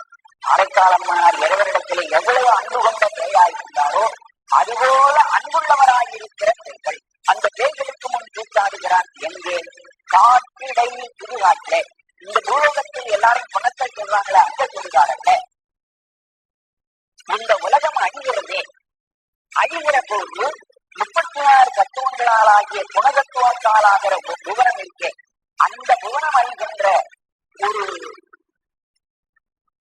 Speaker 1: காரைக்கால் அம்மனார் இறைவனிடத்திலே எவ்வளவு அன்பு கொண்ட பேயாயிருந்தாரோ அதுபோல அன்புள்ளவராயிருக்கிற பேய்கள். அந்த பேய்களுக்கு முன் கூட்டாடுகிறான் எங்கே? காட்டிடை சுடுகாட்டிலே. இந்த பூலோகத்தில் எல்லாரும் பணத்தை சொல்றாங்களே அந்த சுடுகாடல்ல. இந்த உலகம் அழிகிறதே. அழிகிற போது 36 தத்துவங்களால் ஆகிய குணதத்துவத்தால் ஆகிற புவனம் இருக்கே, அந்த புவனம் அழிகின்ற ஒரு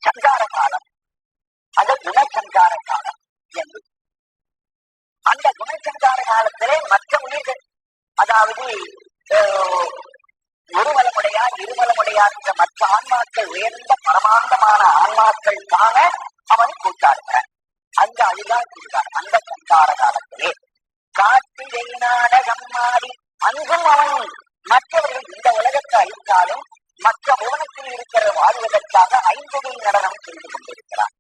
Speaker 1: சங்கார காலம், அது குணசங்கார காலம் என்று. அந்த குணசங்கார காலத்திலே மற்ற உயிர்கள், அதாவது ஒருமலமுடையார் இருமலமுடையார் என்ற மற்ற ஆன்மாக்கள், உயர்ந்த பரமாண்டமான ஆன்மாக்கள் காண அவன் கூட்டாடுகிறான். அந்த அதுதான் கூட்டார். அந்த சங்கார காலத்திலே காட்டிலை நாடகம் மாறி அங்கும் அவன் மற்றவர்கள் இந்த உலகத்தை அழித்தாலும் மற்ற புவனத்தில் இருக்கிற வாழ்வதற்காக 5 நடனம் செய்து கொண்டிருக்கிறான்.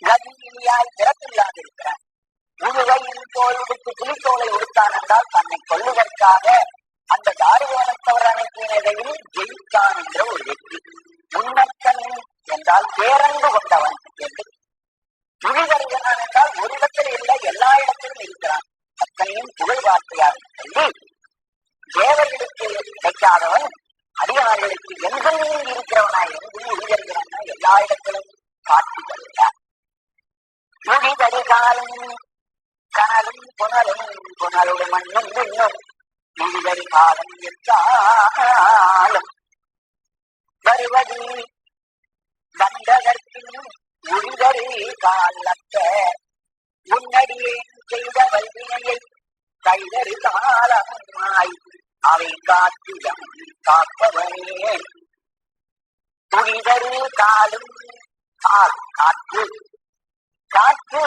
Speaker 1: கதியாய் பிறப்பில்லாது இருக்கிறான். உழுவையின் தோல் உடுத்து புலித்தோலை உடுத்தான் என்றால் தன்னை கொள்ளுவதற்காக அந்த தாருவனத்தவர் அனுப்பினதையும் ஜெயித்தான் என்ற ஒரு வெற்றி. முன்னக்கன் என்றால் பேரன்பு கொண்டவன் என்று. துணிதருகிறான் என்றால் ஒரு இடத்தில் இல்லை, எல்லா இடத்திலும் இருக்கிறான். அத்தனையும் புகழ் வார்த்தையாக சொல்லி தேவர்களுக்கு கிடைக்காதவன் அடியார்களுக்கு எங்கும் இருக்கிறவனாய் எங்கும் உயிர்கிறான், எல்லா இடத்திலும் காட்சி தருகிறார். துணிதரு காலம் கனலும் புனலும் புனலோடு மண்ணும் விண்ணும் உயிர் காலம் எத்தாலும் வருவது வந்ததற்கும் உயிரே காலத்த முன்னடியே செய்த வல்வினையை கைதரு காலமாய் அவை காற்றியம் காப்பவனே. துணிதரு காலும் கால் காற்று. காற்று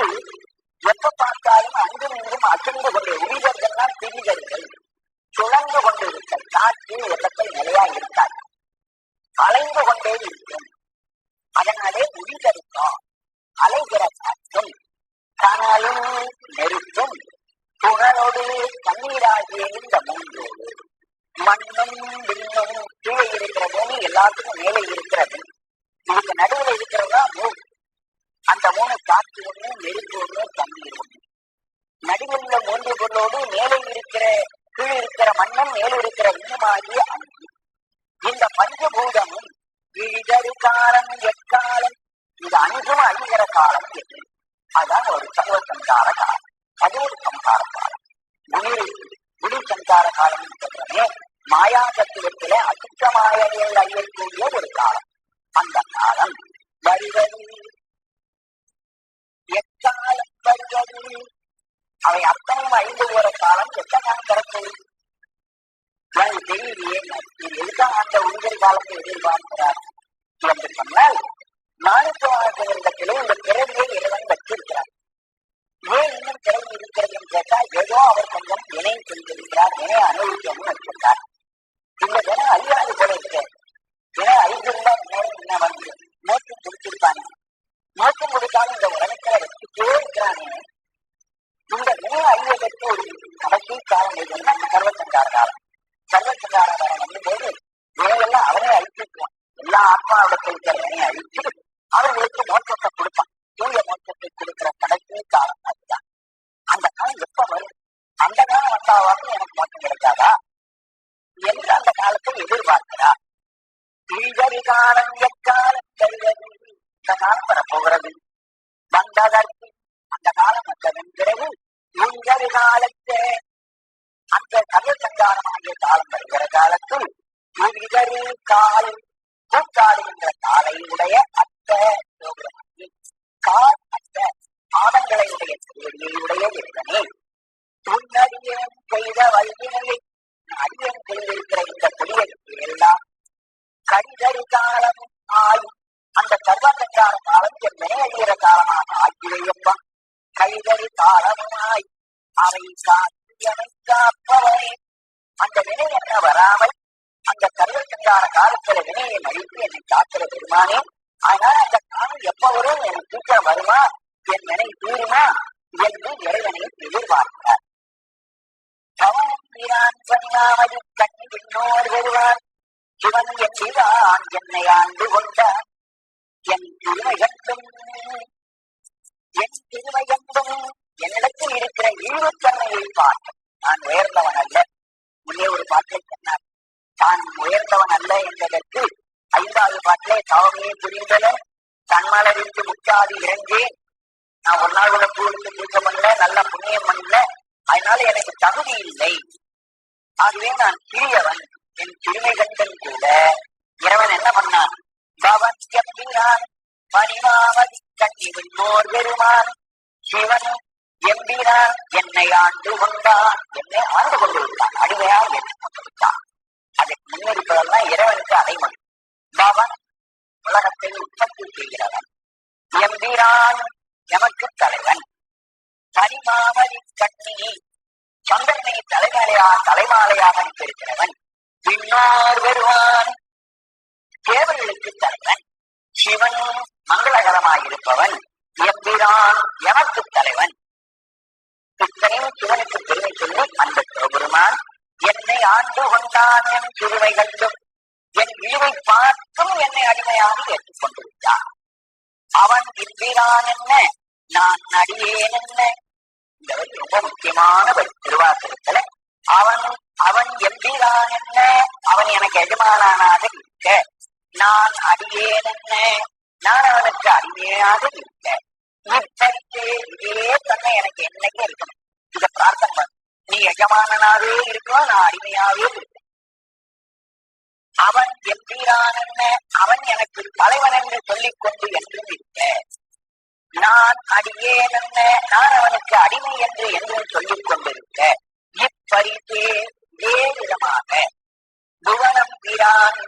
Speaker 1: எப்ப பார்த்தாலும் அங்கும் இங்கும் அசைந்து கொண்டே, உயிர்கள்லாம் பிரிதர்கள் சுழந்து கொண்டிருக்க. காற்று வெள்ளத்தை நிலையா இருக்காது, அலைந்து கொண்டே இருக்கும். அதனாலே உயிர்த்தம் அலைகிற காற்றும் கனலும் நெருப்பும் புகழோடு தண்ணீராகிய இந்த மூன்றோடு மண்ணும் விண்ணும் கீழே இருக்கிற பூமி எல்லாத்துக்கும் மேலே இருக்கிறது. இதுக்கு நடுவில் இருக்கிறதா மூணு. அந்த 3 காற்று ஒண்ணு, நெருப்பு ஒண்ணு, தண்ணீர் ஒண்ணு. நடுவில் உள்ள 3 பொருளோடு மேலே இருக்கிற கீழ் இருக்கிற மண்ணும் மேலே இருக்கிற விண்ணுமாகிய 5. இந்த பஞ்சபூதமும் இழிதரு காலம் எக்காலம், இது 5ம் அழிகிற காலம் என்று. அதான் ஒரு சர்வ சங்கார காலம். அது ஒரு சங்கார காலம். குடி சங்கார காலம் சொல்றமே மாயா தத்துவத்திலே அசுத்தமாயங்கள் அழியக்கூடிய ஒரு காலம். அந்த காலம் வருவது எக்காலம் வருவது. அவை அத்தனையும் அழிந்து போற காலம் எத்தனை கிடைச்சது எனக்கு தெரியலையே. இது எதுக்காக அந்த உயிர் காலத்தை எதிர்பார்க்கிறார் என்று சொன்னால், மாணிக்கவாசகத்திலே இந்த பிறவியை இறைவன் வச்சிருக்கிறார். ஏன் இன்னும் பிறவி இருக்கிறதுன்னு கேட்டா, ஏதோ அவர் கொஞ்சம் வினை செய்திருக்கிறார், வினை அனுபவிக்கணும்னு வச்சிருக்கார். இந்த வினை அழியாது போல இருக்கு. வினை அழிந்திருந்தா நேரம் என்ன வந்து நோக்கம் கொடுத்திருப்பாங்க. நோக்கம் கொடுத்தாலும் இந்த உலகத்துல வச்சுட்டே இருக்கிறானே. இந்த வினை அழிவதற்கு ஒரு கடைசி காலம் எதுன்னா சர்வசங்கார காலம். சர்வசங்கார காலம் வந்து போது வினையெல்லாம் அவனே அழிச்சிருக்கான். எல்லா ஆத்மாவிடத்தில் இருக்கிற வினையை அழிச்சு அவர்களுக்கு மோட்சத்தை கொடுப்பான். தூய மோட்சத்தை கொடுக்கிற கடைசி காலம் அதுதான். அந்த காலம் எப்ப வரும்? அந்த காலம் வந்தாவது எனக்கு மோட்சம் கிடைக்காதா என்று அந்த காலத்தை எதிர்பார்க்கிறார். இழிதறி காலம் எக்காலம் தருவது. இந்த காலம் வரப்போகிறது. வந்ததற்கு அந்த காலம் வந்ததன் பிறகு இழிதறி காலத்தை அந்த சர்வசங்காரமாகிய காலம் வருகிற காலத்தில் இழிதறி கால் கூட்டாடுகின்ற காலையுடைய அத்த கால் அத்த பாதங்களை உடைய திருவடியுடைய இறைவனே, உன்னடியேன் செய்த வல்வினையை அடியேன் செய்திருக்கிற இந்த கொடியத்தை எல்லாம் கடிதறி காலமும் ஆய் அந்த சர்வசங்கார காலம் என் வினையழிகிற காலமாக ஆகியப்பா. கைதறி காலமுமாய் அவை காத்து எனை காப்பவனே. அந்த வினை என்ன வராமல் அந்த சர்வசங்கார காலத்துல வினையை அழித்து என்னை காக்கிற பெருமானே. ஆனால் அந்த காலம் எப்ப வரும், எனக்கு சீக்கிரம் வருமா, என் வினை தீருமா என்று இறைவனை எதிர்பார்க்கிறார். பவனம்பிரான் பணியாமதி கண்ணி விண்ணோர் வருவான். சிவன் என் சிவான் என்னை ஆண்டு கொண்டான். என் திருமைகண்டும் என்னிடத்தில் இருக்கிற ஈவுத்தன்மையை பார்க்க நான் உயர்ந்தவன் அல்ல. முன்னே ஒரு பாட்டை சொன்னார், தான் உயர்ந்தவன் அல்ல என்பதற்கு 5வது பாட்டிலே தவமே புரிந்தல தன்மலரிந்து முக்காது இறங்கேன். நான் ஒரு நாள் கூட பூர்த்தி தூக்க பண்ணல, நல்ல புண்ணியம் பண்ணல, அதனால எனக்கு தகுதி இல்லை, ஆகவே நான் சிறியவன். என் சிறுமை கண்டன் கூட இறைவன் என்ன பண்ணான், பவன் எம்பிரான் பணிமாமதி கண்ணி விண்ணோர் பெருமான். சிவன் எம்பிரான் என்னை ஆண்டு கொண்டான், என்னை ஆண்டு கொண்டு விட்டான், அடிமையாக ஏற்றுக் கொண்டு விட்டான். அதற்கு முன்னிருப்பதெல்லாம் இறைவனுக்கு அடைமொழி. பவன் உலகத்தை உற்பத்தி செய்கிறவன், எம்பிரான் எமக்கு தலைவன், பனிமாமதி கண்ணி சந்திரனை தலைமாலையாக இருக்கிறவன், விண்ணோர் வருவான் தேவர்களுக்கு தலைவன், சிவன் மங்களகரமாயிருப்பவன், எம்பிரான் எமக்கு தலைவன். இத்தனையும் சிவனுக்கு பெருமை சொல்லி அந்த சிவபெருமான் என்னை ஆண்டு கொண்டான். என் சிறுமை கண்டும் என் இழிவை பார்த்தும் என்னை அடிமையாக ஏற்றுக் கொண்டு விட்டான். அவன் எம்பிரான் என்ன, நான் அடியேன் என்ன. இந்த ரொம்ப முக்கியமான திருவாசகத்துல அவன் எம்பிரான் என்ன, அவன் எனக்கு எஜமானானாக இருக்க, நான் அடியேன் என்ன, நான் அவனுக்கு அடிமையாக இருக்க. இப்படியே இதே தன்னை எனக்கு என்னைக்கு இருக்கணும். இத பிரார்த்தனை பண்ண, நீ எஜமானனாவே இருக்கணும், நான் அடிமையாவே இருக்க. அவன் எம்பிரான் என்ன, அவன் எனக்கு தலைவன் என்று சொல்லிக் கொண்டு என்றும் இருக்க. நான் அடியேன் என்ன, நான் அவனுக்கு அடிமை என்று என்றும் சொல்லிக் கொண்டிருக்க. இப்பரிசே இதே விதமாக புவனம் பிரான்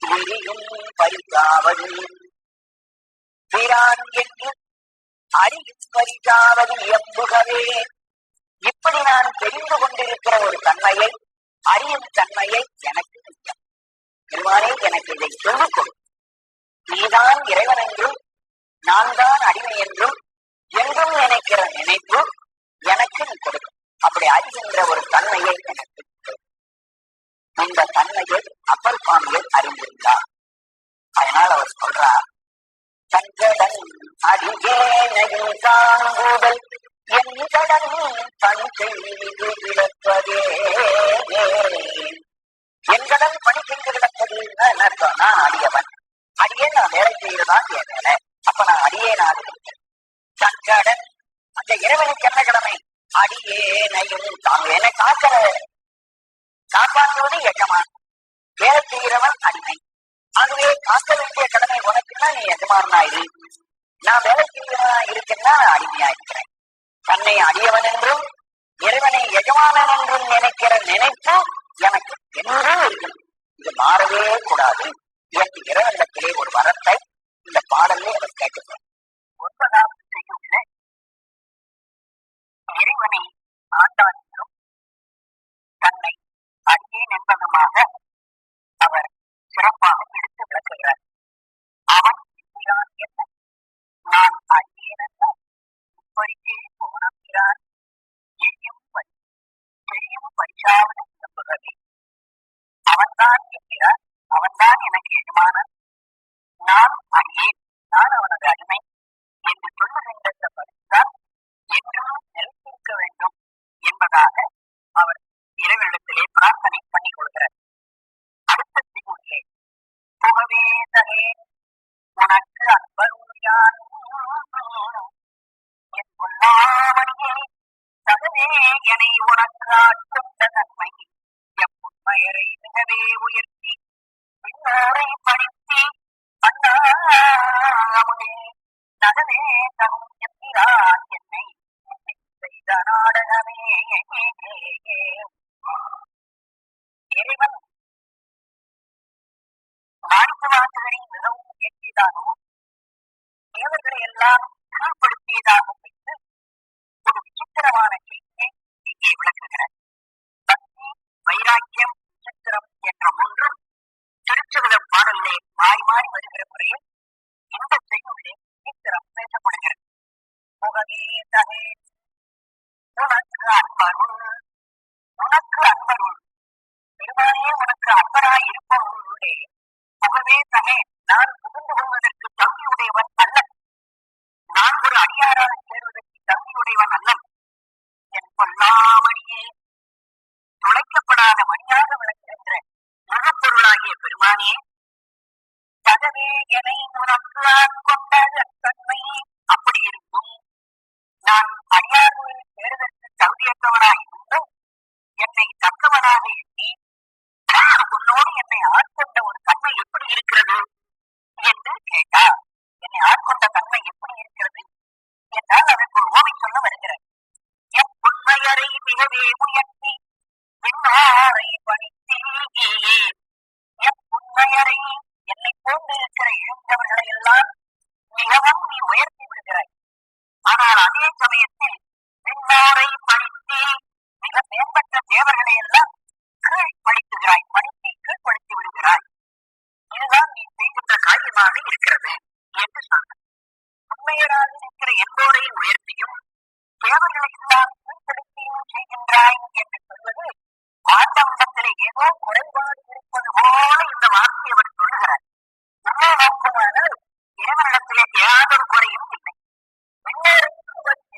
Speaker 1: எரியும் பரிசாவது பிரான் என்று அறியும் பரிசாவது எம்புகவே. இப்படி நான் தெரிந்து கொண்டிருக்கிற ஒரு தன்மையை, அறியும் தன்மையை எனக்கு நிச்சயம் பெருமானே, எனக்கு இதை சொல்லிக் கொடு. நீதான் இறைவன் என்றும் நான் தான் அடிமை என்றும் என்றும் நினைக்கிற நினைப்பு எனக்கு நீ கொடுக்கும். அப்படி அறிகின்ற ஒரு தன்மையை எனக்கு இந்த தன்மையை அப்பர் சுவாமியை அறிந்திருந்தார். அதனால் அவர் சொல்றார், தங்கடன் அடியேனையும் தாங்குதல் என் கடன் பணி செய்து கிடப்பதே. என் கடன் பணி செய்து கிடப்பதுன்னு என்ன அர்த்தம், நான் அடியவன், அடியே நான் வேலை செய்யறதான் என் வேலை, அப்ப நான் அடியேனாக இருக்கிறேன். தங்கடன் அந்த இறைவனுக்கு என்ன கடமை, அடியேனையும் தாங்க என்னை காப்பாற்றுவது எஜமான், வேலை செய்கிறவன் அடிமை. ஆகவே காக்க வேண்டிய கடமை உனக்குன்னா நீ எஜமானாயிரு, நான் வேலை செய்கிறவனா இருக்கேன்னா நான் அடிமையா இருக்கிறேன். தன்னை அடியவன் என்றும் இறைவனை எஜமானன் என்றும் நினைக்கிற நினைப்பு எனக்கு என்றும் இருக்கு. இது மாறவே கூடாது என்று இறைவனிடத்திலே ஒரு வரத்தை இந்த பாடலே அவர் கேட்கிறார். 9வது செய்யுள்ள இறைவனை ஆண்டான் என்றும் தன்னை அடியேன் என்பதுமாக அவர் சிறப்பாக எடுத்து விளக்குகிறார். அவன் என்ன, நான் அடியேன் என்ன, இப்படியே போனகிறான் செய்யும் பரிசாவது நம்புகிறேன். அவன்தான் என்கிறார், அவன்தான் எனக்கு எஜமானன், நான் அடியேன், நான் அவனது அடிமை என்று சொல்லுகின்ற பரிசுதான் என்றும் நிலைத்திருக்க வேண்டும் என்பதாக அவர் இறைவனிடத்திலே பிரார்த்தனை பண்ணிக் கொள்கிறார். அடுத்த திகுதியே புகவே தகே உனக்கு அன்பருயான் என் பொன்னாமணியே தகவே என்னை உனக்கு ஆட்கொண்ட நன்மை எப்புண்மையரை மிகவே உயர்த்தி பின்னோரை பணித்தி அண்ணாமுதே நகவே தகும் என்கிறான் என்னை செய்த நாடகமே. இறைவன் படைத்தானோ தேவர்களை எல்லாம் கீழ்படுத்தியதாகவும் வைத்து ஒரு விசித்திரமான செய்தியை இங்கே விளக்குகிறார். பக்தி, வைராக்கியம், விசித்திரம் என்ற மூன்றும் திருச்சபதம் பாடலிலே மாறி மாறி வருகிற முறையில் இந்த செய்யுளிலே விசித்திரம் பேசப்படுகிறது. முகவே தகே உனக்கு அன்பருள், உனக்கு அன்பருள், பெருமானே உனக்கு அன்பராய் இருப்பவர்களுடைய முகவே தகே, நான் புகுந்து கொள்வதற்கு தகுதியுடையவன் அல்லன், நான் ஒரு அடியாராக சேர்வதற்கு தகுதியுடையவன் அல்லன், என் கொல்லாமணியே துளைக்கப்படாத மணியாக விளக்குகின்ற முகப்பொருளாகிய பெருமானே, தகவே என்னை உனக்கு ஆட்கொண்ட தன்மை அப்படி இருக்கும் நான் அடியார்களில் சேருவதற்கு தகுதியற்றவனாய் இருந்தும் என்னை தக்கவனாக எண்ணி உன்னோடு என்னை ஆட்கொண்ட ஒரு தன்மை எப்படி இருக்கிறது என்று கேட்டார். என்னை ஆட்கொண்ட தன்மை எப்படி இருக்கிறது என்றால் அதற்கு ஒரு ஓமை சொல்ல வருகிறது. என் உண்மையரை மிகவே உயர்த்தி விண்ணாரை பணித்தே, என் உண்மையரை என்னை போன்று இருக்கிற இழந்தவர்களை எல்லாம் மிகவும் நீ உயர்த்தி விடுகிறாய். ஆனால் அதே சமயத்தில் விண்ணாரை பணித்தே, மிக மேம்பட்ட தேவர்களை எல்லாம் கீழ்படுத்துகிறாய், பணித்தை கீழ்படுத்தி விடுகிறாய். இதுதான் நீ செய்கின்ற காரியமாக இருக்கிறது என்று சொல்ற. உண்மையராக இருக்கிற எல்லோரை உயர்த்தியும் தேவர்களை எல்லாம் கீழ்படுத்தியும் செய்கின்றாய் என்று சொல்வது ஆண்டவனிடத்திலே ஏதோ குறைபாடு இருப்பது போல இந்த வார்த்தையை அவர் சொல்லுகிறார். உள்ளே நோக்கமானால் இறைவனிடத்திலே ஏதொரு குறையும் இல்லை.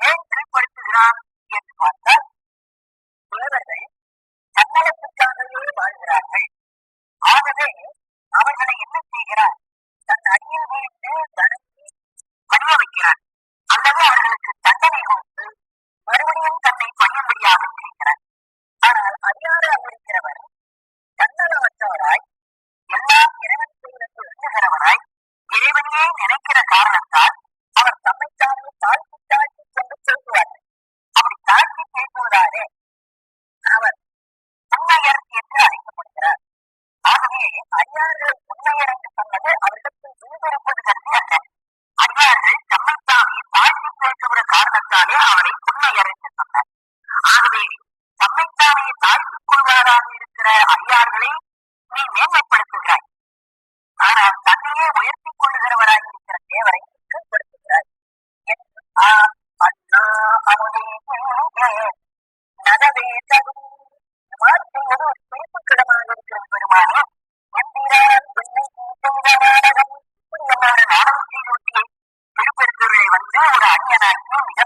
Speaker 1: ஏன் கீழ்படுத்துகிறான் என்று பார்த்தால் தேவர்கள் தன்னலத்துக்காகவே வாழ்கிறார்கள். ஆகவே அவர்களை என்ன செய்கிறார்? தன் அடியில் வீழ்ந்து தனக்கு பணிய வைக்கிறார், அல்லது அவர்களுக்கு தண்டனை கொடுத்து மறுபடியும் தன்னை பணியும்படியாக செய்கிறார். ஆனால் அதிகாரம் இருக்கிறவர் தன்னலமற்றவராய் எல்லாம் இறைவன் செய்வதற்கு எண்ணுகிறவராய் இறைவனையே நினைக்கிற காரணத்தால் அவர் தம்மைத்தானே தாழ்த்தி தாழ்த்தி கொண்டு பேசுவார்கள். அப்படி தாழ்த்தி பேசுவதாலே அவர் உண்மையர் என்று அழைக்கப்படுகிறார். ஆகவே அடியார்கள் உண்மையர் என்று சொன்னது அவர்களுக்கு விரும்பிருப்பது கருதி அல்ல. அடியார்கள் தம்மைத்தானே தாழ்த்தி பேசுகிற காரணத்தாலே அவரை உண்மையர் என்று சொன்னார். ஆகவே தம்மைத்தானே தாழ்த்திக் கொள்வாராக இருக்கிற அடியார்களை நீ மேன்மைப்படுத்துகிறாய். ஆனால் தன்னையே உயர்த்திக் கொள்ளுகிறவராக இருக்கிற தேவரை கீழ்படுத்துகிறாய். அண்ணா அவனே நகவே தகும் செய்வது ஒரு பேசுக்கிடமாக இருக்கிற பெருமானே, எந்திரான் நாடகம் இப்படியான நாடகத்தை நோக்கி திருப்பெருந்துரை வந்து ஒரு அந்நியனாக்கி மிக